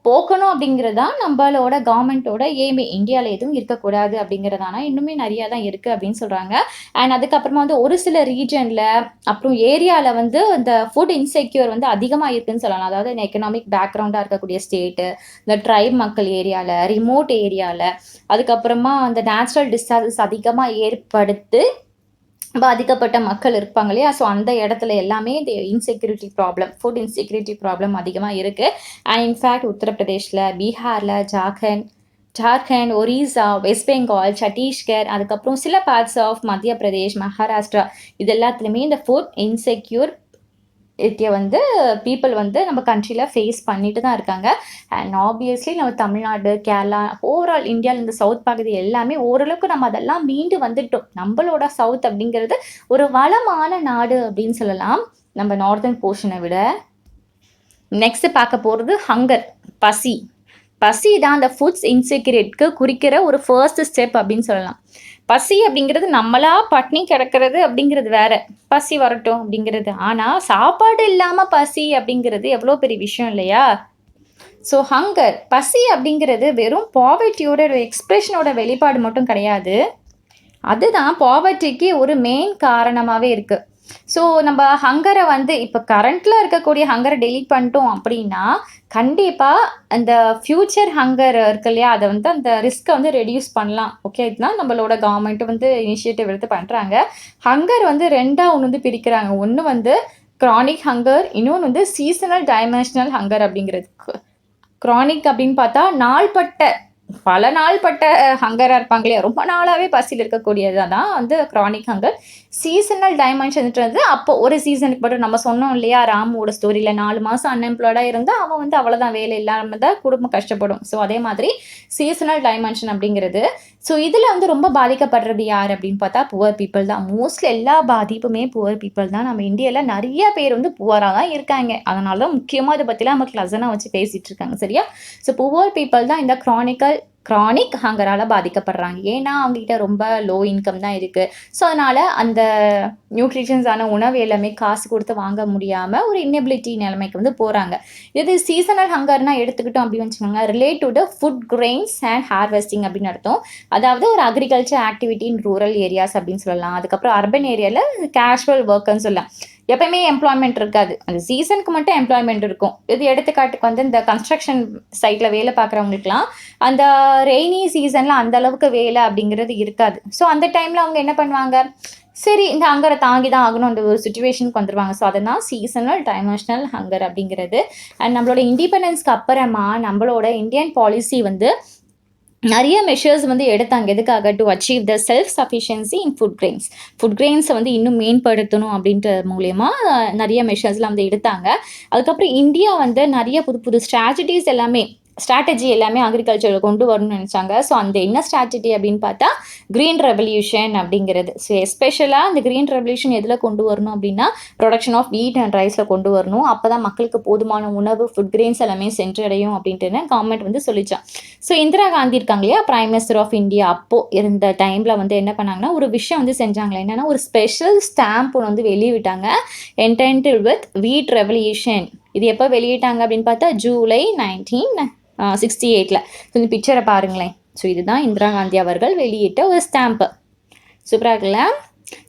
போக்கணும் அப்படிங்கிறது தான் நம்மளோட கவர்மெண்ட்டோட எய்மே. இந்தியால எதுவும் இருக்கக்கூடாது அப்படிங்கிறது. ஆனா இன்னுமே நிறையா தான் இருக்கு அப்படின்னு சொல்றாங்க. அண்ட் அதுக்கப்புறமா வந்து ஒரு சில ரீஜன்ல அப்புறம் ஏரியால வந்து இந்த ஃபுட் இன்செக்யூர் வந்து அதிகமா இருக்குன்னு சொல்லலாம். அதாவது இந்த எக்கனாமிக் பேக்ரவுண்டா இருக்கக்கூடிய ஸ்டேட்டு, இந்த ட்ரைப் மக்கள் ஏரியால, ரிமோட் ஏரியால, அதுக்கப்புறமா அந்த நேச்சுரல் டிசாஸ்டர்ஸ் அதிகமா ஏற்படுத்து பாதிக்கப்பட்ட மக்கள் இருப்பாங்க இல்லையா? ஸோ அந்த இடத்துல எல்லாமே இந்த insecurity problem, food insecurity problem அதிகமாக இருக்குது. அண்ட் இன்ஃபேக்ட் உத்தரப்பிரதேஷில், பீகாரில், ஜார்க்கண்ட், ஒரிசா, வெஸ்ட் பெங்கால், சத்தீஸ்கர், அதுக்கப்புறம் சில பார்ட்ஸ் ஆஃப் மத்திய பிரதேஷ், மகாராஷ்டிரா, இது எல்லாத்துலேயுமே இந்த ஃபுட் இன்செக்யூர் வந்து பீப்புள் வந்து நம்ம கண்ட்ரியில் ஃபேஸ் பண்ணிட்டு தான் இருக்காங்க. அண்ட் ஆப்வியஸ்லி நம்ம தமிழ்நாடு, கேரளா, ஓவரால் இந்தியாவில் இந்த சவுத் பகுதி எல்லாமே ஓரளவுக்கு நம்ம அதெல்லாம் மீண்டு வந்துட்டோம். நம்மளோட சவுத் அப்படிங்கிறது ஒரு வளமான நாடு அப்படின்னு சொல்லலாம், நம்ம நார்தர்ன் போர்ஷனை விட. நெக்ஸ்ட் பார்க்க போகிறது ஹங்கர், பசி. பசி தான் அந்த ஃபுட்ஸ் இன்செக்யூரிட்டிக்கு குறிக்கிற ஒரு ஃபர்ஸ்ட் ஸ்டெப் அப்படின்னு சொல்லலாம். பசி அப்படிங்கிறது நம்மளா பட்னி கிடக்கிறது அப்படிங்கிறது வேற, பசி வரட்டும் அப்படிங்கிறது. ஆனால் சாப்பாடு இல்லாமல் பசி அப்படிங்கிறது எவ்வளோ பெரிய விஷயம் இல்லையா? ஸோ ஹங்கர், பசி அப்படிங்கிறது வெறும் பாவர்ட்டியோட எக்ஸ்பிரஷனோட வெளிப்பாடு மட்டும் கிடையாது, அதுதான் பாவர்ட்டிக்கு ஒரு மெயின் காரணமாகவே இருக்குது. ஸோ நம்ம ஹங்கரை வந்து இப்போ கரண்ட்டில் இருக்கக்கூடிய ஹங்கரை டெலீட் பண்ணிட்டோம் அப்படின்னா கண்டிப்பாக அந்த ஃப்யூச்சர் ஹங்கர் இருக்கு இல்லையா, அதை வந்து அந்த ரிஸ்க்கை வந்து ரெடியூஸ் பண்ணலாம். ஓகே, இதுதான் நம்மளோட கவர்மெண்ட்டு வந்து இனிஷியேட்டிவ் எடுத்து பண்ணுறாங்க. ஹங்கர் வந்து ரெண்டாக ஒன்று வந்து பிரிக்கிறாங்க. ஒன்று வந்து க்ரானிக் ஹங்கர், இன்னொன்று வந்து சீசனல் டைமென்ஷனல் ஹங்கர் அப்படிங்கிறது. க்ரானிக் அப்படின்னு பார்த்தா பல நாள்பட்ட ஹங்கராக இருப்பாங்க இல்லையா, ரொம்ப நாளாகவே பசியில் இருக்கக்கூடியது தான் வந்து க்ரானிக் ஹங்கர். சீசனல் டைமென்ஷன்ன்றது அப்போ ஒரு சீசனுக்கு மட்டும். நம்ம சொன்னோம் இல்லையா ராமுவோட ஸ்டோரியில், 4 மாதம் அன்எம்ப்ளாய்டாக இருந்தால் அவன் வந்து அவ்வளோதான், வேலை இல்லாமல் தான் குடும்பம் கஷ்டப்படும். ஸோ அதே மாதிரி சீசனல் டைமென்ஷன் அப்படிங்கிறது. ஸோ இதில் வந்து ரொம்ப பாதிக்கப்படுறது யார் அப்படின்னு பார்த்தா புவர் பீப்புள் தான். மோஸ்ட்லி எல்லா பாதிப்புமே புவர் பீப்புள் தான். நம்ம இந்தியாவில் நிறைய பேர் வந்து புவராக தான் இருக்காங்க. அதனால தான் முக்கியமாக இதை பற்றிலாம் நம்ம கிளஸனாக வச்சு பேசிகிட்டு இருக்காங்க, சரியா? ஸோ புவர் பீப்புள் தான் இந்த க்ரானிக் ஹங்கரால் பாதிக்கப்படுறாங்க. ஏன்னா அவங்ககிட்ட ரொம்ப லோ இன்கம் தான் இருக்குது. ஸோ அதனால் அந்த நியூட்ரிஷன்ஸான உணவு எல்லாமே காசு கொடுத்து வாங்க முடியாமல் ஒரு இன்னெபிலிட்டி நிலைமைக்கு வந்து போகிறாங்க. இது சீசனல் ஹங்கர்னால் எடுத்துக்கிட்டோம் அப்படின்னு வச்சுக்கோங்க, relate to the food grains and harvesting அப்படின்னு அர்த்தம். அதாவது ஒரு agriculture activity in rural areas அப்படின்னு சொல்லலாம். அதுக்கப்புறம் அர்பன் ஏரியாவில் கேஷுவல் ஒர்க்குன்னு சொல்லலாம். எப்பயுமே எம்ப்ளாய்மெண்ட் இருக்காது, அந்த சீசனுக்கு மட்டும் எம்ப்ளாய்மெண்ட் இருக்கும். இது எடுத்துக்காட்டுக்கு வந்து இந்த கன்ஸ்ட்ரக்ஷன் சைட்டில் வேலை பார்க்குறவங்களுக்குலாம் அந்த ரெய்னி சீசனில் அந்த அளவுக்கு வேலை அப்படிங்கிறது இருக்காது. ஸோ அந்த டைமில் அவங்க என்ன பண்ணுவாங்க, சரி இந்த ஹங்கரை தாங்கி தான் ஆகணும் அந்த ஒரு சுச்சுவேஷனுக்கு வந்துடுவாங்க. ஸோ அதனால் சீசனல் டைமென்ஷனல் ஹங்கர் அப்படிங்கிறது. அண்ட் நம்மளோட இண்டிபெண்டன்ஸ்க்கு அப்புறமா நம்மளோட இந்தியன் பாலிசி வந்து நிறைய மெஷர்ஸ் வந்து எடுத்தாங்க. எதுக்காக? To achieve the self sufficiency in food கிரெயின்ஸை வந்து இன்னும் மேம்படுத்தணும் அப்படின்ற மூலயமா நிறைய மெஷர்ஸ்லாம் வந்து எடுத்தாங்க. அதுக்கப்புறம் இந்தியா வந்து நிறைய புது ஸ்ட்ராட்டஜி எல்லாமே அக்ரிகல்ச்சரில் கொண்டு வரணும்னு நினச்சாங்க. ஸோ அந்த என்ன ஸ்ட்ராட்டஜி அப்படின்னு பார்த்தா க்ரீன் ரெவல்யூஷன் அப்படிங்கிறது. ஸோ எஸ்பெஷலாக அந்த க்ரீன் ரெவல்யூஷன் எதில் கொண்டு வரணும் அப்படின்னா ப்ரொடக்ஷன் ஆஃப் வீட் அண்ட் ரைஸில் கொண்டு வரணும். அப்போ தான் மக்களுக்கு போதுமான உணவு, ஃபுட் கிரெயின்ஸ் எல்லாமே சென்றடையும் அப்படின்ட்டு கவர்மெண்ட் வந்து சொல்லிச்சான். ஸோ இந்திரா காந்தி இருக்காங்க இல்லையா, பிரைம் மினிஸ்டர் ஆஃப் இந்தியா, அப்போது இருந்த டைமில் வந்து என்ன பண்ணாங்கன்னா ஒரு விஷயம் வந்து செஞ்சாங்களே, என்னென்னா ஒரு ஸ்பெஷல் ஸ்டாம்ப் ஒன்று வந்து வெளியிட்டாங்க, என்டைட்டில்ட் வித் வீட் ரெவல்யூஷன். இது எப்போ வெளியிட்டாங்க அப்படின்னு பார்த்தா ஜூலை 1968. ஸோ இந்த பிக்சரை பாருங்களேன். ஸோ இதுதான் இந்திரா காந்தி அவர்கள் வெளியிட்ட ஒரு ஸ்டாம்ப்பு. சூப்பராக இருக்குல்ல?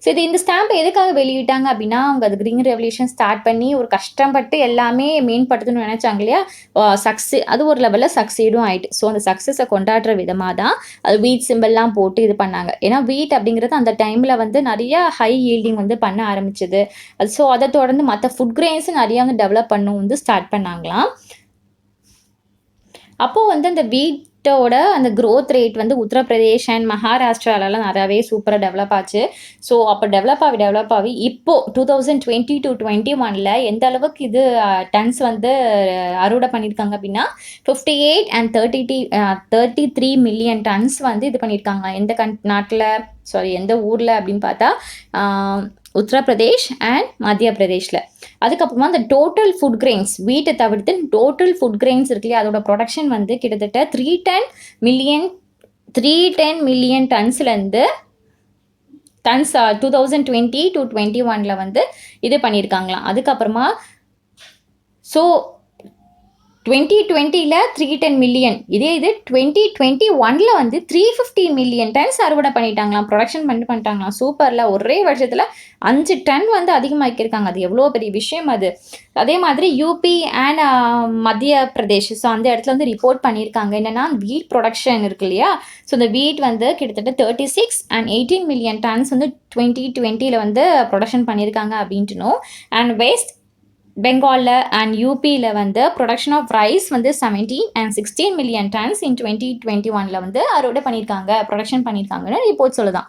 ஸோ இந்த ஸ்டாம்பை எதுக்காக வெளியிட்டாங்க அப்படின்னா, அவங்க அது க்ரீன் ரெவல்யூஷன் ஸ்டார்ட் பண்ணி ஒரு கஷ்டப்பட்டு எல்லாமே மேம்படுத்தணும்னு நினச்சாங்க இல்லையா, அது ஒரு லெவலில் சக்சீடும் ஆகிட்டு. ஸோ அந்த சக்ஸஸை கொண்டாடுற விதமாக தான் அது வீட் சிம்பிள்லாம் போட்டு இது பண்ணாங்க. ஏன்னா வீட் அப்படிங்கிறது அந்த டைமில் வந்து நிறைய ஹை ஈல்டிங் வந்து பண்ண ஆரம்பிச்சது. ஸோ அதை தொடர்ந்து மற்ற ஃபுட் கிரெயின்ஸும் நிறையா வந்து டெவலப் பண்ணணும் வந்து ஸ்டார்ட் பண்ணாங்களாம். அப்போது வந்து அந்த வீட்டோட அந்த க்ரோத் ரேட் வந்து உத்தரப்பிரதேஷ் அண்ட் மகாராஷ்டிராலலாம் நிறையாவே சூப்பராக டெவலப் ஆச்சு. ஸோ அப்போ டெவலப் ஆகி இப்போது 2020 to 2021 எந்த அளவுக்கு இது டன்ஸ் வந்து அறுவடை பண்ணியிருக்காங்க அப்படின்னா 58 and 33 மில்லியன் டன்ஸ் வந்து இது பண்ணியிருக்காங்க. எந்த ஊரில் அப்படின்னு பார்த்தா உத்தரப்பிரதேஷ் அண்ட் மத்திய பிரதேஷில். அதுக்கப்புறமா அந்த டோட்டல் ஃபுட் கிரெயின்ஸ், வீட்டை தவிர்த்து டோட்டல் ஃபுட் கிரெயின்ஸ் இருக்கு இல்லையா, அதோட ப்ரொடக்ஷன் வந்து கிட்டத்தட்ட 310 மில்லியன் டன்ஸ்லேருந்து 2020 to 2021 வந்து இது பண்ணியிருக்காங்களாம். அதுக்கப்புறமா ஸோ 2020ல் 310 மில்லியன், இதே இது 2021ல் வந்து 350 மில்லியன் டன்ஸ் அறுவடை பண்ணிட்டாங்களாம், ப்ரொடக்ஷன் பண்ணிட்டாங்களாம். சூப்பரில் ஒரே வருஷத்தில் 5 டன் வந்து அதிகமாக்கியிருக்காங்க. அது எவ்வளோ பெரிய விஷயம் அது. அதே மாதிரி யூபி அண்ட் மத்திய பிரதேஷ், ஸோ அந்த இடத்துல வந்து ரிப்போர்ட் பண்ணியிருக்காங்க என்னென்னா வீட் ப்ரொடக்ஷன் இருக்கு இல்லையா, ஸோ இந்த வீட் வந்து கிட்டத்தட்ட 36 and 18 மில்லியன் டன்ஸ் வந்து 2020ல் வந்து ப்ரொடக்ஷன் பண்ணியிருக்காங்க அப்படின்ட்டுனோம். அண்ட் வெஸ்ட் பெங்காலில் அண்ட் யூபியில் வந்து ப்ரொடக்ஷன் ஆஃப் ரைஸ் வந்து 17 and 16 மில்லியன் டன்ஸ் இன் 2021ல் வந்து அறுவடை பண்ணியிருக்காங்க, ப்ரொடக்ஷன் பண்ணியிருக்காங்கன்னு ரிப்போர்ட் சொல்லுதான்.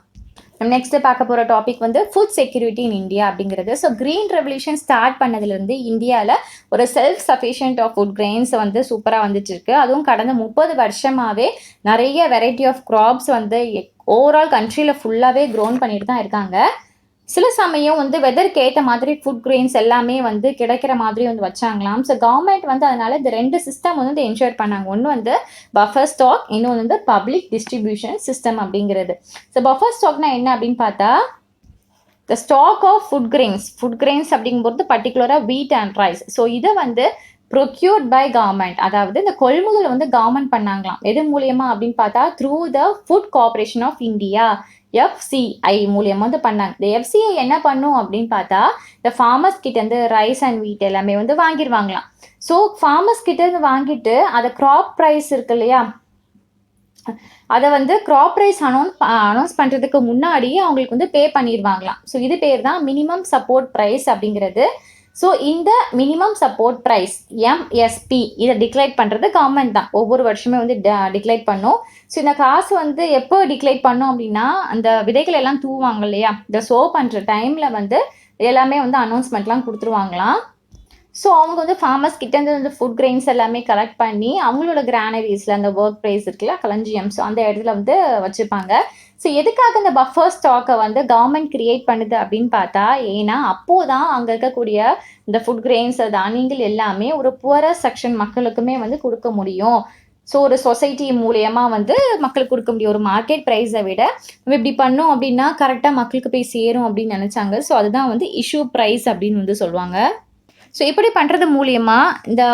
நம்ம நெக்ஸ்ட் பார்க்க போகிற டாபிக் வந்து ஃபுட் செக்யூரிட்டி இன் இந்தியா அப்படிங்கிறது. ஸோ க்ரீன் ரெவல்யூஷன் ஸ்டார்ட் பண்ணதுலேருந்து இந்தியாவில் ஒரு self sufficient of food grains வந்து சூப்பராக வந்துட்டு இருக்கு. அதுவும் கடந்த 30 வருஷமாகவே நிறைய வெரைட்டி ஆஃப் க்ராப்ஸ் வந்து ஓவரால் கண்ட்ரியில் ஃபுல்லாகவே க்ரோன் பண்ணிட்டு தான் இருக்காங்க. சில சமயம் வந்து வெதருக்கு ஏற்ற மாதிரி ஃபுட் கிரெயின்ஸ் எல்லாமே வந்து கிடைக்கிற மாதிரி வந்து வச்சாங்களாம். ஸோ கவர்மெண்ட் வந்து அதனால இந்த 2 சிஸ்டம் வந்து என்ஷூர் பண்ணாங்க. ஒன்று வந்து பஃபர் ஸ்டாக், இன்னொன்று வந்து பப்ளிக் டிஸ்ட்ரிபியூஷன் சிஸ்டம் அப்படிங்கிறது. ஸோ பஃபர் ஸ்டாக்னா என்ன அப்படின்னு பார்த்தா, த ஸ்டாக் ஆஃப் ஃபுட் கிரெயின்ஸ் அப்படிங்கும்போது பர்டிகுலராக வீட் அண்ட் ரைஸ். ஸோ இதை வந்து ப்ரொக்யூர்ட் பை கவர்மெண்ட், அதாவது இந்த கொள்முதல் வந்து கவர்மெண்ட் பண்ணாங்களாம். எது மூலியமா அப்படின்னு பார்த்தா through the Food Corporation of India, FCI மூலியமாக வந்து பண்ணாங்க. இந்த FCI என்ன பண்ணும் அப்படின்னு பார்த்தா, இந்த ஃபார்மர்ஸ் கிட்டேருந்து ரைஸ் அண்ட் வீட் எல்லாமே வந்து வாங்கிடுவாங்களாம். ஸோ ஃபார்மர்ஸ் கிட்டேருந்து வாங்கிட்டு அதை க்ராப் ப்ரைஸ் இருக்கு இல்லையா, அதை வந்து க்ராப் ப்ரைஸ் அனௌன்ஸ் பண்ணுறதுக்கு முன்னாடியே அவங்களுக்கு வந்து பே பண்ணிடுவாங்களாம். ஸோ இது பேர் தான் மினிமம் சப்போர்ட் ப்ரைஸ் அப்படிங்கிறது. ஸோ இந்த மினிமம் சப்போர்ட் ப்ரைஸ் MSP இதை டிக்ளைட் பண்ணுறது கவர்மெண்ட் தான். ஒவ்வொரு வருஷமே வந்து டிக்ளைட் பண்ணும். ஸோ இந்த காசு வந்து எப்போ டிக்ளைட் பண்ணோம் அப்படின்னா, அந்த விதைகள் எல்லாம் தூவாங்க இல்லையா, இந்த சோ பண்ணுற டைமில் வந்து எல்லாமே வந்து அனௌன்ஸ்மெண்ட்லாம் கொடுத்துருவாங்களாம். ஸோ அவங்க வந்து ஃபார்மர்ஸ் கிட்டேருந்து வந்து ஃபுட் கிரெயின்ஸ் எல்லாமே கலெக்ட் பண்ணி அவங்களோட கிரானரிஸில் அந்த ஒர்க் ப்ரைஸ் இருக்குல்ல, களஞ்சியம், ஸோ அந்த இடத்துல வந்து வச்சுருப்பாங்க. ஸோ எதுக்காக இந்த பஃபர் ஸ்டாக்கை வந்து கவர்மெண்ட் கிரியேட் பண்ணுது அப்படின்னு பார்த்தா, ஏன்னா அப்போது தான் அங்கே இருக்கக்கூடிய இந்த ஃபுட் கிரெயின்ஸ் தானியங்கள் எல்லாமே ஒரு புவரர் செக்ஷன் மக்களுக்குமே வந்து கொடுக்க முடியும். ஸோ ஒரு சொசைட்டி மூலியமாக வந்து மக்களுக்கு கொடுக்க முடியும். ஒரு மார்க்கெட் ப்ரைஸை விட நம்ம இப்படி பண்ணோம் அப்படின்னா கரெக்டாக மக்களுக்கு போய் சேரும் அப்படின்னு நினச்சாங்க. ஸோ அதுதான் வந்து இஷ்யூ ப்ரைஸ் அப்படின்னு வந்து சொல்லுவாங்க. ஸோ இப்படி பண்ணுறது மூலியமாக இந்த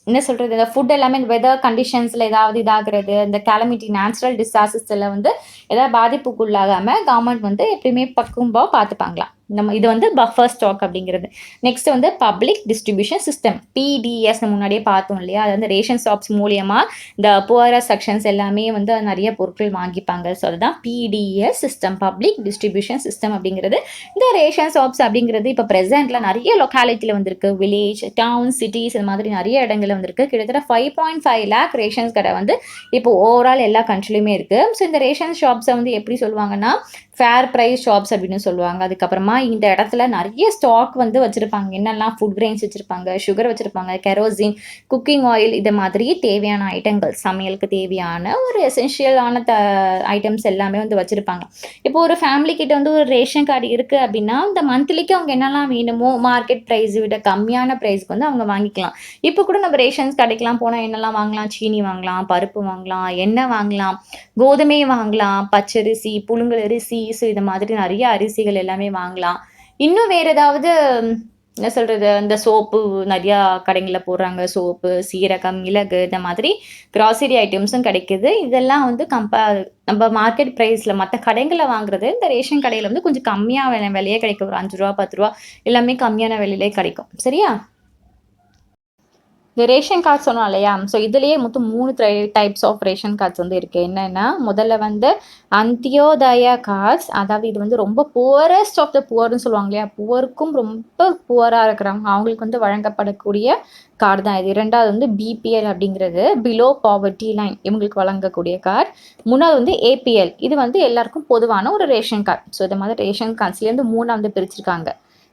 என்ன சொல்கிறது, இந்த ஃபுட் எல்லாமே இந்த வெதர் கண்டிஷன்ஸில் ஏதாவது இதாகிறது, இந்த கேலமிட்டி நேச்சுரல் டிசாஸ்டர்ஸில் வந்து ஏதாவது பாதிப்புக்குள்ளாகாமல் கவர்மெண்ட் வந்து எப்படியுமே பக்குவமாக பார்த்துப்பாங்களாம். நம்ம இது வந்து பஃபர் ஸ்டாக் அப்படிங்கிறது. நெக்ஸ்ட் வந்து பப்ளிக் டிஸ்ட்ரிபியூஷன் சிஸ்டம், PDS முன்னாடியே பார்த்தோம் இல்லையா, அது வந்து ரேஷன் ஷாப்ஸ் மூலியமாக இந்த புவரர் செக்ஷன்ஸ் எல்லாமே வந்து நிறைய பொருட்கள் வாங்கிப்பாங்க. ஸோ அதுதான் PDS system, public distribution system அப்படிங்கிறது. இந்த ரேஷன் ஷாப்ஸ் அப்படிங்கிறது இப்போ ப்ரெசென்ட்டில் நிறைய லொக்காலிட்டியில் வந்திருக்கு, வில்லேஜ், டவுன், சிட்டிஸ், இது மாதிரி நிறைய இடங்களில் வந்திருக்கு. கிட்டத்தட்ட 5.5 lakh ரேஷன்ஸ் கடை வந்து இப்போ ஓவரால் எல்லா கண்ட்ரிலையுமே இருக்குது. ஸோ இந்த ரேஷன் ஷாப்ஸை வந்து எப்படி சொல்லுவாங்கன்னா ஃபேர் ப்ரைஸ் ஷாப்ஸ் அப்படின்னு சொல்லுவாங்க. அதுக்கப்புறமா இந்த இடத்துல நிறைய ஸ்டாக் வந்து வச்சுருப்பாங்க. என்னெல்லாம் ஃபுட் கிரெயின்ஸ் வச்சுருப்பாங்க, சுகர் வச்சுருப்பாங்க, கெரோசின், குக்கிங் ஆயில், இது மாதிரி தேவையான ஐட்டங்கள், சமையலுக்கு தேவையான ஒரு எசென்ஷியலான ஐட்டம்ஸ் எல்லாமே வந்து வச்சுருப்பாங்க. இப்போ ஒரு ஃபேமிலி கிட்ட வந்து ஒரு ரேஷன் கார்டு இருக்குது அப்படின்னா இந்த மந்த்லிக்கு அவங்க என்னெல்லாம் வேணுமோ மார்க்கெட் ப்ரைஸ் விட கம்மியான ப்ரைஸ்க்கு வந்து அவங்க வாங்கிக்கலாம். இப்போ கூட நம்ம ரேஷன்ஸ் கடைக்கெலாம் போனால் என்னெல்லாம் வாங்கலாம், சீனி வாங்கலாம், பருப்பு வாங்கலாம், எண்ணெய் வாங்கலாம், கோதுமை வாங்கலாம், பச்சரிசி, புழுங்கலரிசி, ஸோ இது மாதிரி நிறைய அரிசிகள் எல்லாமே வாங்கலாம். இன்னும் வேறு ஏதாவது என்ன சொல்கிறது, இந்த சோப்பு நிறையா கடைகளில் போடுறாங்க, சோப்பு, சீரகம், மிளகு, இந்த மாதிரி கிராசரி ஐட்டம்ஸும் கிடைக்குது. இதெல்லாம் வந்து நம்ம மார்க்கெட் ப்ரைஸில் மற்ற கடைகளில் வாங்குறது இந்த ரேஷன் கடையில் வந்து கொஞ்சம் கம்மியாக விலையே கிடைக்கும். ஒரு 5 ரூபா 10 ரூபா எல்லாமே கம்மியான விலையிலே கிடைக்கும். சரியா? இந்த ரேஷன் கார்டு சொன்னோம் இல்லையா, ஸோ இதுலேயே மொத்தம் 3 டைப்ஸ் ஆஃப் ரேஷன் கார்ட்ஸ் வந்து இருக்குது. என்னென்னா, முதல்ல வந்து அந்தியோதயா கார்ட்ஸ், அதாவது இது வந்து ரொம்ப புவரஸ்ட் ஆஃப் த புவர்னு சொல்லுவாங்க இல்லையா, புவருக்கும் ரொம்ப புவராக இருக்கிறவங்க அவங்களுக்கு வந்து வழங்கப்படக்கூடிய கார்டு தான் இது. இரண்டாவது வந்து BPL அப்படிங்கிறது பிலோ பாவர்ட்டி லைன், இவங்களுக்கு வழங்கக்கூடிய கார்டு. மூணாவது வந்து APL, இது வந்து எல்லாருக்கும் பொதுவான ஒரு ரேஷன் கார்டு. ஸோ இது மாதிரி ரேஷன் கார்ட்ஸ்லேருந்து 3 வந்து பிரிச்சிருக்காங்க.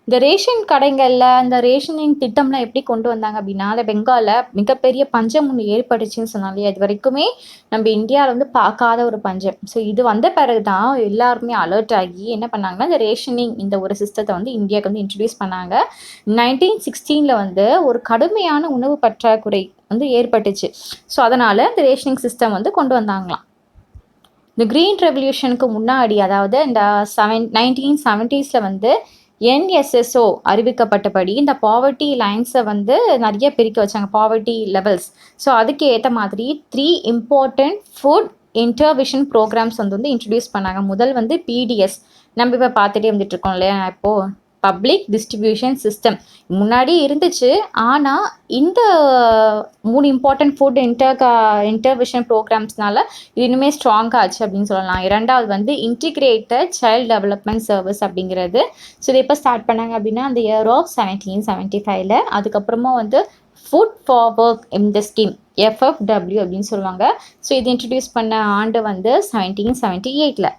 இந்த ரேஷன் கடைகளில் இந்த ரேஷனிங் திட்டம்லாம் எப்படி கொண்டு வந்தாங்க அப்படின்னா, அந்த பெங்காலில் மிகப்பெரிய பஞ்சம் ஒன்று ஏற்பட்டுச்சுன்னு சொன்னாலே, அது வரைக்குமே நம்ம இந்தியாவில் வந்து பார்க்காத ஒரு பஞ்சம். ஸோ இது வந்த பிறகு தான் எல்லாருமே அலர்ட் ஆகி என்ன பண்ணாங்கன்னா, இந்த ரேஷனிங் இந்த ஒரு சிஸ்டத்தை வந்து இந்தியாவுக்கு வந்து இன்ட்ரடியூஸ் பண்ணாங்க. 1916 வந்து ஒரு கடுமையான உணவு பற்றாக்குறை வந்து ஏற்பட்டுச்சு. ஸோ அதனால் இந்த ரேஷனிங் சிஸ்டம் வந்து கொண்டு வந்தாங்களாம். இந்த க்ரீன் ரெவல்யூஷனுக்கு முன்னாடி, அதாவது இந்த 1970s வந்து NSSO அறிவிக்கப்பட்டபடி இந்த பாவர்ட்டி லைன்ஸை வந்து நிறைய பிரிக்க வச்சாங்க, பாவர்ட்டி லெவல்ஸ். ஸோ அதுக்கு ஏற்ற மாதிரி 3 இம்பார்ட்டண்ட் ஃபுட் இன்டர்விஷன் ப்ரோக்ராம்ஸ் வந்து இன்ட்ரடியூஸ் பண்ணாங்க. முதல் வந்து PDS, நம்ம இப்போ பார்த்துட்டே வந்துட்டு இருக்கோம் இல்லையா, இப்போது பப்ளிக் டிஸ்ட்ரிபியூஷன் சிஸ்டம் முன்னாடி இருந்துச்சு. ஆனால் இந்த 3 இம்பார்ட்டன்ட் ஃபுட் இன்டர்விஷன் ப்ரோக்ராம்ஸ்னால இது இன்னுமே ஸ்ட்ராங்காக ஆச்சு அப்படின்னு சொல்லலாம். இரண்டாவது வந்து இன்டிகிரேட்டட் சைல்டு டெவலப்மெண்ட் சர்வீஸ் அப்படிங்கிறது. ஸோ இதை எப்போ ஸ்டார்ட் பண்ணாங்க அப்படின்னா அந்த இயர் ஆஃப் 1775. அதுக்கப்புறமா வந்து ஃபுட் ஃபார் ஒர்க் இந்த ஸ்கீம் FFW அப்படின்னு சொல்லுவாங்க. ஸோ இது இன்ட்ரடியூஸ் பண்ண ஆண்டு வந்து 1778.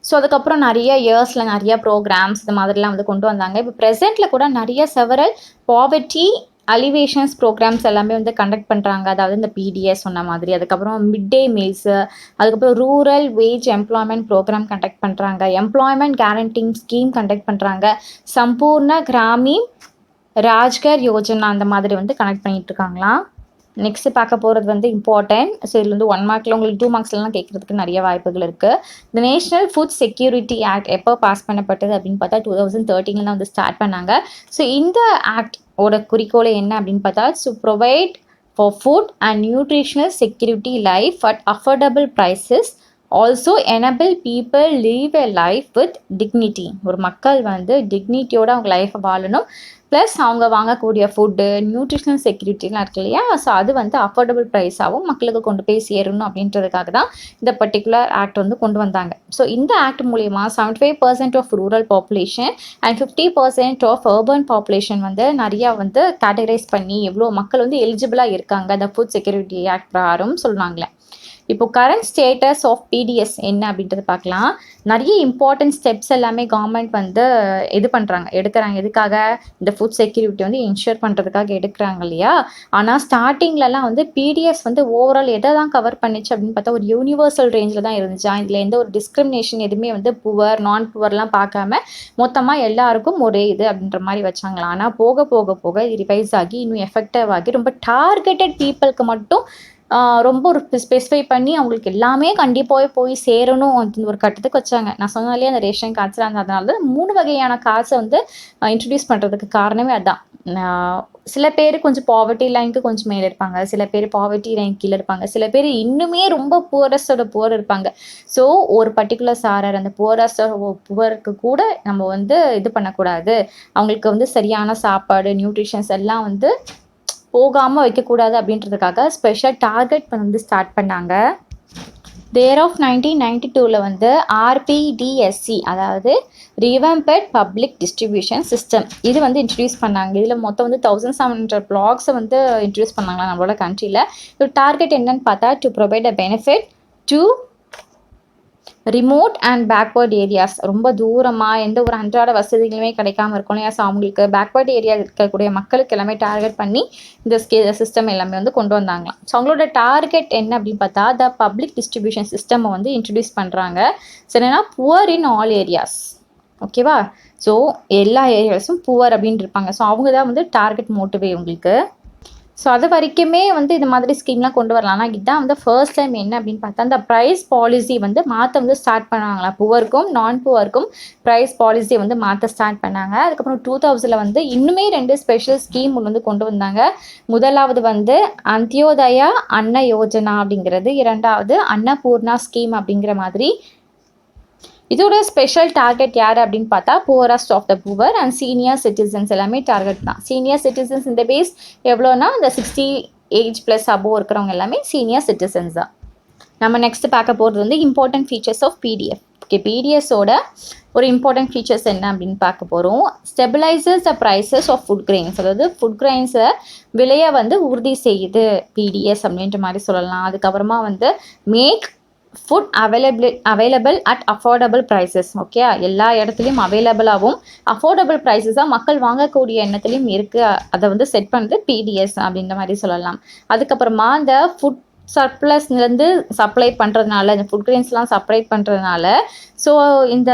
ஸோ அதுக்கப்புறம் நிறைய இயர்ஸில் நிறைய ப்ரோக்ராம்ஸ் இந்த மாதிரிலாம் வந்து கொண்டு வந்தாங்க. இப்போ ப்ரெசென்ட்டில் கூட நிறைய செவரல் பாவர்ட்டி அலிவேஷன்ஸ் ப்ரோக்ராம்ஸ் எல்லாமே வந்து கண்டக்ட் பண்ணுறாங்க. அதாவது இந்த PDS சொன்ன மாதிரி, அதுக்கப்புறம் மிட் டே மீல்ஸு, அதுக்கப்புறம் rural wage employment program conduct பண்ணுறாங்க, எம்ப்ளாய்மெண்ட் கேரண்டிங் ஸ்கீம் கண்டக்ட் பண்ணுறாங்க, சம்பூர்ண கிராமீன் ராஜ்கர் யோஜனா அந்த மாதிரி வந்து கனெக்ட் பண்ணிகிட்டு இருக்காங்களாம். நெக்ஸ்ட் பார்க்க போகிறது வந்து இம்பார்ட்டன்ட். ஸோ இதில் வந்து 1 மார்க்கில் உங்களுக்கு 2 மார்க்ஸ்லாம் கேட்குறதுக்கு நிறைய வாய்ப்புகள் இருக்குது. இந்த நேஷனல் ஃபுட் செக்யூரிட்டி ஆக்ட் எப்போ பாஸ் பண்ணப்பட்டது அப்படின்னு பார்த்தா 2013 தான் வந்து ஸ்டார்ட் பண்ணாங்க. ஸோ இந்த ஆக்ட் ஓட குறிக்கோள் என்ன அப்படின்னு பார்த்தா to provide for food and nutritional security life at affordable prices, also enable people leave a life with dignity. ஒரு மக்கள் வந்து டிக்னிட்டியோட அவங்க லைஃப்பை வாழணும், ப்ளஸ் அவங்க வாங்கக்கூடிய ஃபுட்டு நியூட்ரிஷனல் செக்யூரிட்டிலாம் இருக்கு இல்லையா, ஸோ அது வந்து அஃபோர்டபுள் ப்ரைஸாகவும் மக்களுக்கு கொண்டு போய் சேரணும் அப்படின்றதுக்காக தான் இந்த பர்டிகுலர் ஆக்ட் வந்து கொண்டு வந்தாங்க. ஸோ இந்த ஆக்ட் மூலயமா 75% of rural population and 50% of urban population வந்து நிறையா வந்து கேட்டகரைஸ் பண்ணி எவ்வளோ மக்கள் வந்து எலிஜிபிளாக இருக்காங்க இந்த ஃபுட் செக்யூரிட்டி ஆக்ட் பிரகாரம் சொல்லுவாங்களே. இப்போ கரண்ட் ஸ்டேட்டஸ் ஆஃப் PDS என்ன அப்படின்றது பார்க்கலாம். நிறைய இம்பார்ட்டன்ட் ஸ்டெப்ஸ் எல்லாமே கவர்மெண்ட் வந்து எடுக்கிறாங்க. எதுக்காக? இந்த ஃபுட் செக்யூரிட்டி வந்து இன்ஷூர் பண்ணுறதுக்காக எடுக்கிறாங்க இல்லையா. ஆனால் ஸ்டார்டிங்லலாம் வந்து PDS வந்து ஓவரால் எதை தான் கவர் பண்ணிச்சு அப்படின்னு பார்த்தா ஒரு யூனிவர்சல் ரேஞ்சில் தான் இருந்துச்சு. இதில் எந்த ஒரு டிஸ்கிரிமினேஷன் எதுவுமே வந்து புவர் நான் புவர்லாம் பார்க்காம மொத்தமாக எல்லாருக்கும் ஒரே இது அப்படின்ற மாதிரி வச்சாங்களாம். ஆனால் போக போக போக இது ரிவைஸ் ஆகி இன்னும் எஃபெக்டிவ் ஆகி ரொம்ப டார்கெட்டட் பீப்புளுக்கு மட்டும் ரொம்ப ஒரு ஸ்பெசிஃபை பண்ணி அவங்களுக்கு எல்லாமே கண்டிப்பாக போய் சேரணும் அப்படின்னு ஒரு கட்டத்துக்கு வச்சாங்க. நான் சொன்னாலே அந்த ரேஷன் கார்ட்ஸில் அதனால தான் 3 வகையான கார்ட்ஸை வந்து இன்ட்ரடியூஸ் பண்ணுறதுக்கு காரணமே அதுதான். சில பேர் கொஞ்சம் பாவர்ட்டி லைனுக்கு கொஞ்சம் மேலே இருப்பாங்க, சில பேர் பாவர்ட்டி லைன் கீழே இருப்பாங்க, சில பேர் இன்னுமே ரொம்ப புவரஸ்டோட இருப்பாங்க. ஸோ ஒரு பர்டிகுலர் சாரர் அந்த புவருக்கு கூட நம்ம வந்து இது பண்ணக்கூடாது, அவங்களுக்கு வந்து சரியான சாப்பாடு நியூட்ரிஷன்ஸ் எல்லாம் வந்து போகாமல் வைக்கக்கூடாது அப்படின்றதுக்காக ஸ்பெஷல் டார்கெட் வந்து ஸ்டார்ட் பண்ணாங்க. தேர் ஆஃப் 1992 வந்து RPDSC, அதாவது ரிவம்பெட் பப்ளிக் டிஸ்ட்ரிபியூஷன் சிஸ்டம், இது வந்து இன்ட்ரடியூஸ் பண்ணாங்க. இதில் மொத்தம் வந்து 1700 பிளாக்ஸை வந்து இன்ட்ரடியூஸ் பண்ணாங்களா நம்மளோட கண்ட்ரியில். இது டார்கெட் என்னன்னு பார்த்தா to provide a benefit to remote and backward areas, ரொம்ப தூரமாக எந்த ஒரு அன்றாட வசதிகளுமே கிடைக்காம இருக்கும் இல்லையா. ஸோ அவங்களுக்கு பேக்வர்ட் ஏரியா இருக்கக்கூடிய மக்களுக்கு எல்லாமே டார்கெட் பண்ணி இந்த சிஸ்டம் எல்லாமே வந்து கொண்டு வந்தாங்களாம். ஸோ அவங்களோட டார்கெட் என்ன அப்படின்னு பார்த்தா த பப்ளிக் டிஸ்ட்ரிபியூஷன் சிஸ்டம் வந்து இன்ட்ரடியூஸ் பண்ணுறாங்க. ஸோ என்னன்னா புவர் இன் ஆல் ஏரியாஸ், ஓகேவா. ஸோ எல்லா ஏரியாஸும் புவர் அப்படின்னு இருப்பாங்க. ஸோ அவங்க தான் வந்து டார்கெட் மோட்டிவே உங்களுக்கு. ஸோ அது வரைக்குமே வந்து இது மாதிரி ஸ்கீம்லாம் கொண்டு வரலாம். ஆனால் இதுதான் வந்து ஃபர்ஸ்ட் டைம் என்ன அப்படின்னு பார்த்தா அந்த ப்ரைஸ் பாலிசி வந்து மாற்ற வந்து ஸ்டார்ட் பண்ணாங்களா. புவருக்கும் நான் புவருக்கும் ப்ரைஸ் பாலிசி வந்து மாற்ற ஸ்டார்ட் பண்ணாங்க. அதுக்கப்புறம் 2000 வந்து இன்னுமே 2 ஸ்பெஷல் ஸ்கீம் ஒன்று வந்து கொண்டு வந்தாங்க. முதலாவது வந்து அந்தியோதயா அன்ன யோஜனா அப்படிங்கிறது, இரண்டாவது அன்னபூர்ணா ஸ்கீம் அப்படிங்கிற மாதிரி. இதோட ஸ்பெஷல் டார்கெட் யார் அப்படின்னு பார்த்தா poorest of the poor and senior citizens எல்லாமே டார்கெட் தான். சீனியர் சிட்டிசன்ஸ் இந்த பேஸ் எவ்வளோனா இந்த 60 ஏஜ் ப்ளஸ் அபோவ் இருக்கிறவங்க எல்லாமே சீனியர் சிட்டிசன்ஸ் தான். நம்ம நெக்ஸ்ட் பார்க்க போகிறது வந்து important features of PDF. Okay, PDSோட ஒரு இம்பார்ட்டன்ட் ஃபீச்சர்ஸ் என்ன அப்படின்னு பார்க்க போகிறோம். Stabilisers the prices of food grains, அதாவது ஃபுட் கிரெயின்ஸை விலையை வந்து உறுதி செய்யுது PDS அப்படின்ற மாதிரி சொல்லலாம். அதுக்கப்புறமா வந்து make food available at affordable prices. Okay, எல்லா இடத்துலையும் அவைலபிளாகவும் அஃபோர்டபுள் ப்ரைஸஸாக மக்கள் வாங்கக்கூடிய எண்ணத்துலையும் இருக்குது. அதை வந்து செட் பண்ணுறது PDS அப்படின்ற மாதிரி சொல்லலாம். அதுக்கப்புறமா இந்த ஃபுட் சர்ப்ளஸ்லேருந்து சப்ளை பண்ணுறதுனால, இந்த ஃபுட் கிரெயின்ஸ்லாம் சப்ளை பண்ணுறதுனால, ஸோ இந்த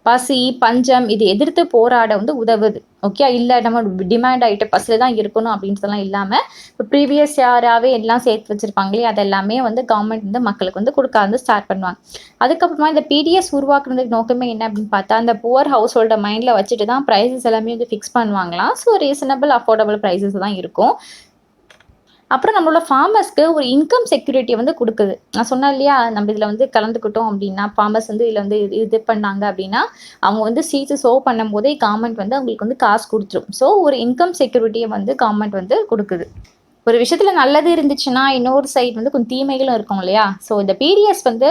பசி, பஞ்சம் இது எதிர்த்து போராட வந்து உதவுது. ஓகே. இல்ல நம்ம டிமாண்ட் ஆயிட்டு பஸ்ல தான் இருக்கணும் அப்படின்றதெல்லாம் இல்லாம, இப்போ ப்ரீவியஸ் இயராவே எல்லாம் சேர்த்து வச்சிருப்பாங்களே, அதெல்லாமே வந்து கவர்மெண்ட் வந்து மக்களுக்கு வந்து குடுக்க வந்து ஸ்டார்ட் பண்ணுவாங்க. அதுக்கப்புறமா இந்த பிடிஎஸ் உருவாக்குனதுக்கு நோக்கமே என்ன அப்படின்னு பார்த்தா, அந்த புவர் ஹவுஸ் ஹோல்ட மைண்ட்ல வச்சுட்டு தான் பிரைஸஸ் எல்லாமே வந்து ஃபிக்ஸ் பண்ணுவாங்களாம். ஸோ ரீசனபிள், அஃபோர்டபுள் பிரைஸஸ் தான் இருக்கும். அப்புறம் நம்மளோட ஃபார்மர்ஸ்க்கு ஒரு இன்கம் செக்யூரிட்டி வந்து குடுக்குது. நான் சொன்னேன் இல்லையா, நம்ம இதில வந்து கலந்துக்கிட்டோம் அப்படின்னா, ஃபார்மர்ஸ் வந்து இதில வந்து இது பண்ணாங்க அப்படின்னா, அவங்க வந்து சீட்ஸ் சோ பண்ணும்போதே கவர்மெண்ட் வந்து அவங்களுக்கு வந்து காசு குடுத்துரும். ஸோ ஒரு இன்கம் செக்யூரிட்டிய வந்து கவர்மெண்ட் வந்து குடுக்குது. ஒரு விஷயத்துல நல்லது இருந்துச்சுன்னா, இன்னொரு சைடு வந்து கொஞ்சம் தீமைகளும் இருக்கும் இல்லையா? ஸோ இந்த பிடிஎஸ் வந்து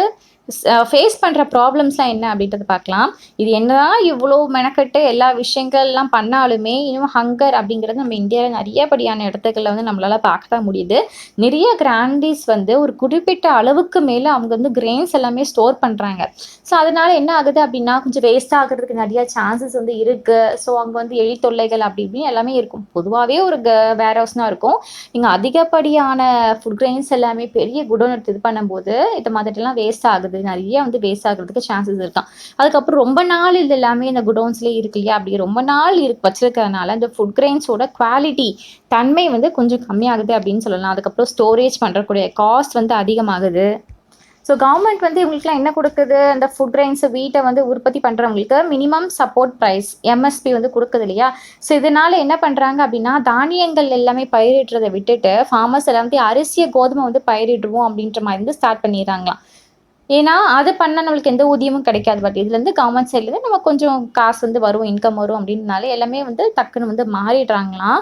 ஃபேஸ் பண்ற ப்ராப்ளம்ஸ்லாம் என்ன அப்படின்றத பார்க்கலாம். இது என்னதான் இவ்வளோ மெனக்கெட்டு எல்லா விஷயங்கள்லாம் பண்ணாலுமே, இன்னும் ஹங்கர் அப்படிங்கிறது நம்ம இந்தியாவில நிறையபடியான இடத்துகள்ல வந்து நம்மளால பார்க்க தான் முடியுது. நிறைய கிராண்டீஸ் வந்து ஒரு குறிப்பிட்ட அளவுக்கு மேல அவங்க வந்து கிரெயின்ஸ் எல்லாமே ஸ்டோர் பண்றாங்க. ஸோ அதனால என்ன ஆகுது அப்படின்னா, கொஞ்சம் வேஸ்ட் ஆகுறதுக்கு நிறைய சான்சஸ் வந்து இருக்கு. ஸோ அங்க வந்து எலி தொல்லைகள் அப்படி இப்படின்னு எல்லாமே இருக்கும். பொதுவாவே ஒரு வேர் ஹவுஸ்னா இருக்கும். நீங்க அதிகப்படியான ஃபுட் கிரெயின்ஸ் எல்லாமே பெரிய குடோன் எடுத்து இது பண்ணும்போது, இந்த மாதிரிலாம் வேஸ்ட் ஆகுது. நிறைய வந்து வேஸ்ட் ஆகுறதுக்கு சான்சஸ் இருக்காம். அதுக்கப்புறம் ரொம்ப நாள் இது எல்லாமே இந்த குடோன்ஸ்லேயே இருக்கு இல்லையா, அப்படி ரொம்ப நாள் வச்சிருக்கிறதுனால இந்த ஃபுட் கிரெயின்ஸோட குவாலிட்டி தன்மை வந்து கொஞ்சம் கம்மியாகுது அப்படின்னு சொல்லலாம். அதுக்கப்புறம் ஸ்டோரேஜ் பண்ணுறக்கூடிய காஸ்ட் வந்து அதிகமாகுது. ஸோ கவர்மெண்ட் வந்து இவங்களுக்குலாம் என்ன கொடுக்குது, அந்த ஃபுட் கிரெயின்ஸ் வீட்டை வந்து உற்பத்தி பண்ணுறவங்களுக்கு மினிமம் சப்போர்ட் ப்ரைஸ் எம்எஸ்பி வந்து கொடுக்குது இல்லையா. ஸோ இதனால என்ன பண்ணுறாங்க அப்படின்னா, தானியங்கள் எல்லாமே பயிரிடுறதை விட்டுட்டு ஃபார்மர்ஸ் எல்லாத்தையும் அரிசியை கோதுமை வந்து பயிரிடுவோம் அப்படின்ற மாதிரி வந்து ஸ்டார்ட் பண்ணிடுறாங்களாம். ஏன்னா அது பண்ண நம்மளுக்கு எந்த ஊதியமும் கிடைக்காது. பட் இதுலேருந்து கவர்மெண்ட் சைட்லேருந்து நம்ம கொஞ்சம் காசு வந்து வரும், இன்கம் வரும் அப்படின்றனால எல்லாமே வந்து டக்குன்னு வந்து மாறிடுறாங்களாம்.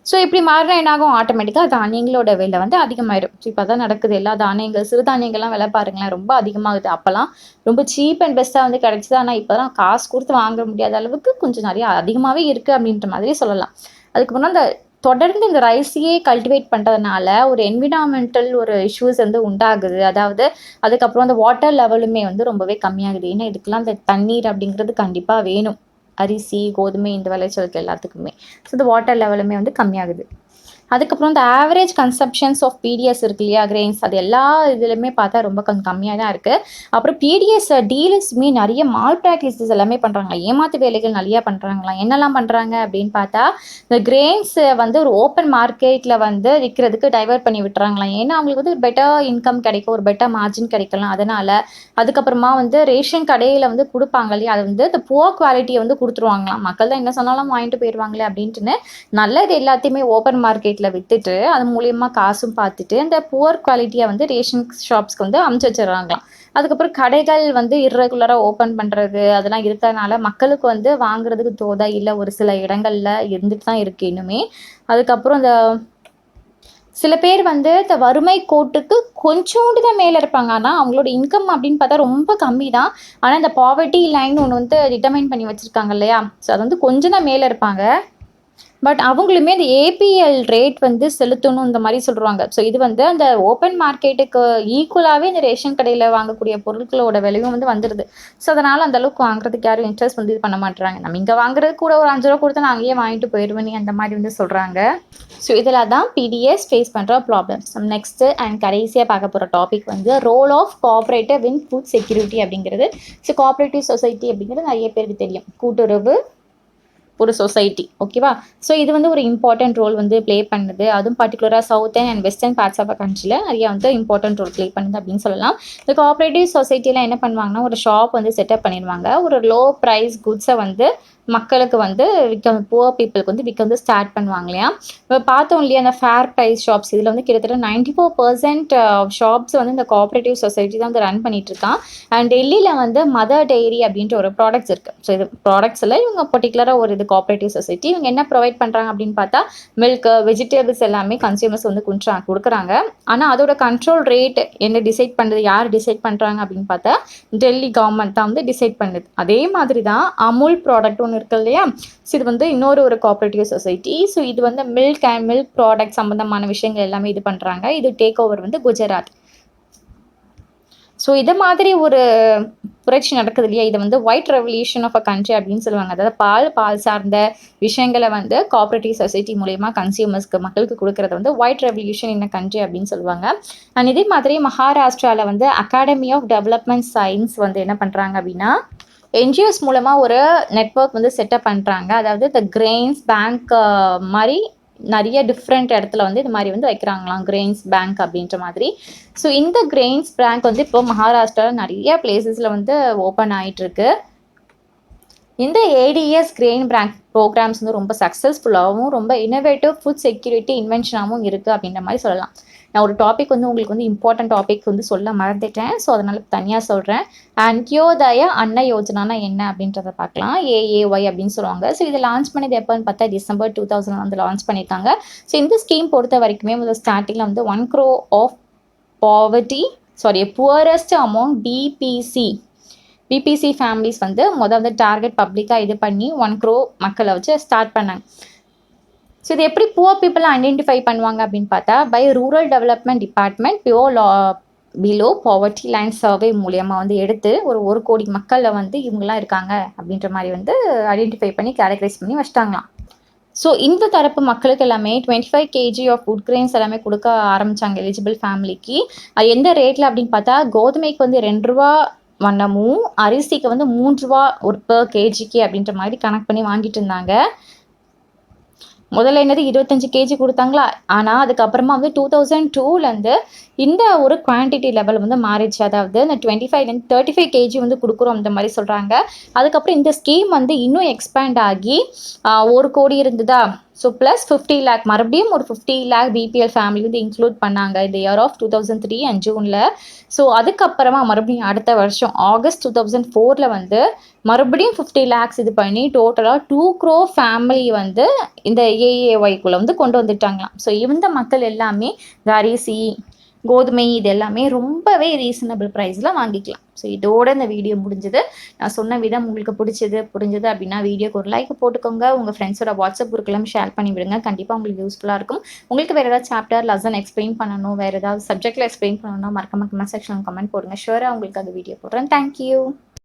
ஸோ இப்படி மாறினா என்னாகும், ஆட்டோமேட்டிக்காக தானியங்களோட விலை வந்து அதிகமாயிடும். ஸோ இப்போ தான் நடக்குது. எல்லா தானியங்கள், சிறுதானியங்கள்லாம் விலை பாருங்களேன் ரொம்ப அதிகமாகுது. அப்போல்லாம் ரொம்ப சீப் அண்ட் பெஸ்ட்டாக வந்து கிடச்சிது. ஆனால் இப்போ தான் காசு கொடுத்து வாங்க முடியாத அளவுக்கு கொஞ்சம் நிறைய அதிகமாகவே இருக்குது அப்படின்ற மாதிரி சொல்லலாம். அதுக்கு முன்னாடி இந்த தொடர்ந்து இந்த ரைஸையே கல்டிவேட் பண்ணுறதுனால ஒரு என்விரான்மெண்டல் ஒரு இஷ்யூஸ் வந்து உண்டாகுது. அதாவது அதுக்கப்புறம் அந்த வாட்டர் லெவலுமே வந்து ரொம்பவே கம்மியாகுது. ஏன்னா இதுக்கெல்லாம் அந்த தண்ணீர் அப்படிங்கிறது கண்டிப்பாக வேணும். அரிசி, கோதுமை இந்த விளைச்சலுக்கு எல்லாத்துக்குமே. ஸோ இந்த வாட்டர் லெவலுமே வந்து கம்மியாகுது. அதுக்கப்புறம் இந்த ஆவரேஜ் கன்சப்ஷன்ஸ் ஆஃப் பிடிஎஸ் இருக்கு இல்லையா, கிரெயின்ஸ் அது எல்லா இதுலையுமே பார்த்தா ரொம்ப கொஞ்சம் கம்மியாக தான் இருக்குது. அப்புறம் பிடிஎஸ் டீலர்ஸுமே நிறைய மால் ப்ராக்டிசஸ் எல்லாமே பண்ணுறாங்களா, ஏமாத்து வேலைகள் நிறையா பண்ணுறாங்களா. என்னெல்லாம் பண்ணுறாங்க அப்படின்னு பார்த்தா, இந்த கிரெயின்ஸை வந்து ஒரு ஓப்பன் மார்க்கெட்டில் வந்து விற்கிறதுக்கு டைவர்ட் பண்ணி விட்டுறாங்களாம். ஏன்னா அவங்களுக்கு வந்து ஒரு பெட்டர் இன்கம் கிடைக்கும், ஒரு பெட்டர் மார்ஜின் கிடைக்கலாம். அதனால் அதுக்கப்புறமா வந்து ரேஷன் கடையில் வந்து கொடுப்பாங்க இல்லையா, அது வந்து இந்த புவர் குவாலிட்டியை வந்து கொடுத்துருவாங்களாம். மக்கள் தான் என்ன சொன்னாலும் வாங்கிட்டு போயிடுவாங்களே அப்படின்ட்டுன்னு நல்லது எல்லாத்தையுமே ஓப்பன் மார்க்கெட்டில் விற்றுட்டு அது மூலியமாக காசும் பார்த்துட்டு அந்த புவர் குவாலிட்டியை வந்து ரேஷன் ஷாப்ஸ்க்கு வந்து அமுச்சு வச்சிடறாங்களாம். அதுக்கப்புறம் கடைகள் வந்து இர்ரெகுலராக ஓப்பன் பண்ணுறது அதெல்லாம் இருக்கிறதுனால மக்களுக்கு வந்து வாங்குறதுக்கு தோதா இல்லை, ஒரு சில இடங்களில் இருந்துட்டு தான் இருக்குது இன்னுமே. அதுக்கப்புறம் இந்த சில பேர் வந்து இந்த வறுமை கோட்டுக்கு கொஞ்சோண்டு தான் மேலே இருப்பாங்க. ஆனால் அவங்களோட இன்கம் அப்படின்னு பார்த்தா ரொம்ப கம்மி தான். ஆனால் இந்த பாவர்ட்டி லைன் ஒன்று வந்து டிட்டர்மைன் பண்ணி வச்சுருக்காங்க இல்லையா, ஸோ அது வந்து கொஞ்சம் தான் மேலே இருப்பாங்க. பட் அவங்களுமே அந்த ஏபிஎல் ரேட் வந்து செலுத்தணும் இந்த மாதிரி சொல்கிறாங்க. ஸோ இது வந்து அந்த ஓப்பன் மார்க்கெட்டுக்கு ஈக்குவலாகவே இந்த ரேஷன் கடையில் வாங்கக்கூடிய பொருட்களோட விலையும் வந்து வந்துடுது. ஸோ அதனால் அந்தளவுக்கு வாங்குறதுக்கு யாரும் இன்ட்ரெஸ்ட் வந்து இது பண்ண மாட்டுறாங்க. நம்ம இங்கே வாங்குறது கூட ஒரு 5 ரூபா கொடுத்து நான் அங்கேயே வாங்கிட்டு போயிடுவேன் அந்த மாதிரி வந்து சொல்கிறாங்க. ஸோ இதில் தான் பிடிஎஸ் ஃபேஸ் பண்ணுற ப்ராப்ளம்ஸ். நெக்ஸ்ட்டு அண்ட் கடைசியாக பார்க்க போகிற டாபிக் வந்து role of cooperative in food security அப்படிங்கிறது. ஸோ கோஆப்ரேட்டிவ் சொசைட்டி அப்படிங்கிறது நிறைய பேருக்கு தெரியும், கூட்டுறவு ஒரு சொசைட்டி. ஓகேவா. ஸோ இது வந்து ஒரு இம்பார்ட்டன்ட் ரோல் வந்து ப்ளே பண்ணுது. அதுவும் பர்டிகுலராக southern and western parts of கண்ட்ரியில் நிறைய வந்து இம்பார்ட்டன்ட் ரோல் ப்ளே பண்ணுது அப்படின்னு சொல்லலாம். இந்த கோஆப்ரேட்டிவ் சொசைட்டியில் என்ன பண்ணுவாங்கன்னா, ஒரு ஷாப் வந்து செட்டப் பண்ணிடுவாங்க. ஒரு லோ ப்ரைஸ் குட்ஸை வந்து மக்களுக்கு வந்து புவர் பீப்புளுக்கு வந்து விற்க வந்து ஸ்டார்ட் பண்ணுவாங்க இல்லையா. இப்போ பார்த்தோம் இல்லையா, அந்த ஃபேர் ப்ரைஸ் ஷாப்ஸ் இதில் வந்து கிட்டத்தட்ட 94% ஷாப்ஸ் வந்து இந்த கோஆப்ரேட்டிவ் சொசைட்டி தான் வந்து ரன் பண்ணிட்டு இருக்கான். அண்ட் டெல்லியில் வந்து மதர் டெய்ரி அப்படின்ற ஒரு ப்ராடக்ட்ஸ் இருக்குது. ஸோ இது ப்ராடக்ட்ஸில் இவங்க பர்டிகுலராக ஒரு இது கோஆப்ரேட்டிவ் சொசைட்டி இவங்க என்ன ப்ரொவைட் பண்ணுறாங்க அப்படின்னு பார்த்தா, மில்க், வெஜிடபிள்ஸ் எல்லாமே கன்சியூமர்ஸ் வந்து கொடுக்குறாங்க. ஆனால் அதோட கண்ட்ரோல் ரேட் என்ன டிசைட் பண்ணுறது, யார் டிசைட் பண்ணுறாங்க அப்படின்னு பார்த்தா டெல்லி கவர்மெண்ட் தான் வந்து டிசைட் பண்ணுது. அதே மாதிரி தான் அமுல் ப்ராடக்ட் ஒன்று இருக்கு இல்லையா. ஸோ இது வந்து இன்னொரு ஒரு கோஆப்ரேட்டிவ் சொசைட்டி. ஸோ இது வந்து மில்க் அண்ட் மில்க் ப்ராடக்ட் சம்மந்தமான விஷயங்கள் எல்லாமே இது பண்ணுறாங்க. இது டேக் ஓவர் வந்து குஜராத். ஸோ இது மாதிரி ஒரு புரட்சி நடக்குது இல்லையா, இதை வந்து white revolution of a country அப்படின்னு சொல்லுவாங்க. அதாவது பால் சார்ந்த விஷயங்களை வந்து கோஆப்ரேட்டிவ் சொசைட்டி மூலயமா கன்சியூமர்ஸ்க்கு மக்களுக்கு கொடுக்கறத வந்து ஒயிட் ரெவல்யூஷன் இன் அ கண்ட்ரி அப்படின்னு சொல்லுவாங்க. அண்ட் இதே மாதிரி மகாராஷ்டிராவில் வந்து அகாடமி ஆஃப் டெவலப்மெண்ட் சயின்ஸ் வந்து என்ன பண்ணுறாங்க அப்படின்னா, என்ஜிஓஸ் மூலமாக ஒரு நெட்வொர்க் வந்து செட்டப் பண்ணுறாங்க. அதாவது இந்த கிரெயின்ஸ் பேங்க் மாதிரி நிறைய டிஃப்ரெண்ட் இடத்துல வந்து இது மாதிரி வந்து வைக்கிறாங்களாம், கிரெயின்ஸ் பேங்க் அப்படின்ற மாதிரி. ஸோ இந்த கிரெயின்ஸ் பேங்க் வந்து இப்போ மகாராஷ்டிராவில் நிறைய பிளேசஸில் வந்து ஓப்பன் ஆகிட்டுருக்கு. இந்த ஏடிஎஸ் கிரெயின் பேங்க் ப்ரோக்ராம்ஸ் வந்து ரொம்ப சக்ஸஸ்ஃபுல்லாகவும் ரொம்ப இன்னோவேட்டிவ் ஃபுட் செக்யூரிட்டி இன்வென்ஷனாகவும் இருக்குது அப்படின்ற மாதிரி சொல்லலாம். நான் ஒரு டாபிக் வந்து உங்களுக்கு வந்து இம்பார்ட்டன்ட் டாபிக் வந்து சொல்ல மறந்துட்டேன். ஸோ அதனால் தனியாக சொல்கிறேன். அந்தியோதய அன்ன யோஜனானா என்ன அப்படின்றத பார்க்கலாம். ஏஏஒய் அப்படின்னு சொல்லுவாங்க. ஸோ இதை லான்ச் பண்ணது எப்போன்னு பார்த்தா December 2000 வந்து லான்ச் பண்ணியிருக்காங்க. ஸோ இந்த ஸ்கீம் பொறுத்த வரைக்குமே வந்து ஸ்டார்டிங்கில் வந்து 1 crore of poorest amount BPC families வந்து வந்து டார்கெட் பப்ளிக்காக இது பண்ணி 1 crore மக்களை வச்சு ஸ்டார்ட் பண்ணாங்க. ஸோ இது எப்படி புவர் பீப்புளை ஐடென்டிஃபை பண்ணுவாங்க அப்படின்னு பார்த்தா by rural development department below poverty line survey மூலியமாக வந்து எடுத்து ஒரு கோடி மக்களில் வந்து இவங்கெல்லாம் இருக்காங்க அப்படின்ற மாதிரி வந்து ஐடென்டிஃபை பண்ணி கேட்டகரைஸ் பண்ணி வச்சிட்டாங்களாம். ஸோ இந்த தரப்பு மக்களுக்கு எல்லாமே 25 kg ஆஃப் ஃபுட் கிரெயின்ஸ் எல்லாமே கொடுக்க ஆரம்பித்தாங்க எலிஜிபிள் ஃபேமிலிக்கு. அது எந்த ரேட்டில் அப்படின்னு பார்த்தா கோதுமைக்கு வந்து 2 ரூபா வண்ணமும் அரிசிக்கு வந்து 3 ரூபா ஒரு per kgக்கு அப்படின்ற மாதிரி கணக்கு பண்ணி வாங்கிட்டு இருந்தாங்க. முதல்ல என்னது 25 kg கொடுத்தாங்களா, ஆனால் அதுக்கப்புறமா வந்து 2002லேருந்து இந்த ஒரு குவான்டிட்டி லெவல் வந்து மாறிடுச்சு. அதாவது இந்த 25 35 kg வந்து கொடுக்குறோம் அந்த மாதிரி சொல்கிறாங்க. அதுக்கப்புறம் இந்த ஸ்கீம் வந்து இன்னும் எக்ஸ்பேண்ட் ஆகி 1 கோடி இருந்ததா. ஸோ ப்ளஸ் 50 lakh மறுபடியும் ஒரு 50 lakh பிபிஎல் ஃபேமிலி வந்து இன்க்ளூட் பண்ணாங்க இந்த இயர் ஆஃப் 2003 அண்ட் ஜூனில். ஸோ அதுக்கப்புறமா மறுபடியும் அடுத்த வருஷம் August 2004 வந்து மறுபடியும் 50 lakhs இது பண்ணி டோட்டலாக 2 crore ஃபேமிலி வந்து இந்த ஏஏஒய்க்குள்ளே வந்து கொண்டு வந்துட்டாங்களாம். ஸோ இந்த மக்கள் எல்லாமே அரிசி கோதுமை இது எல்லாமே ரொம்பவே ரீசனபிள் ப்ரைஸில் வாங்கிக்கலாம். ஸோ இதோட இந்த வீடியோ முடிஞ்சது. நான் சொன்ன விதம் உங்களுக்கு புரிஞ்சது அப்படின்னா வீடியோக்கு ஒரு லைக் போட்டுக்கோங்க. உங்கள் ஃப்ரெண்ட்ஸோட வாட்ஸ்அப் குரூப்லாம் ஷேர் பண்ணி விடுங்க. கண்டிப்பாக உங்களுக்கு யூஸ்ஃபுல்லாக இருக்கும். உங்களுக்கு வேறு ஏதாவது சாப்டர் லெசன் எக்ஸ்பிளைன் பண்ணணும், வேறு ஏதாவது சப்ஜெக்டில் எக்ஸ்பிளைன் பண்ணணும்னா மறக்காம கமெண்ட் செக்ஷனில் கமெண்ட் போடுங்க. ஷுவராக உங்களுக்கு அந்த வீடியோ போடுறேன். தேங்க்யூ.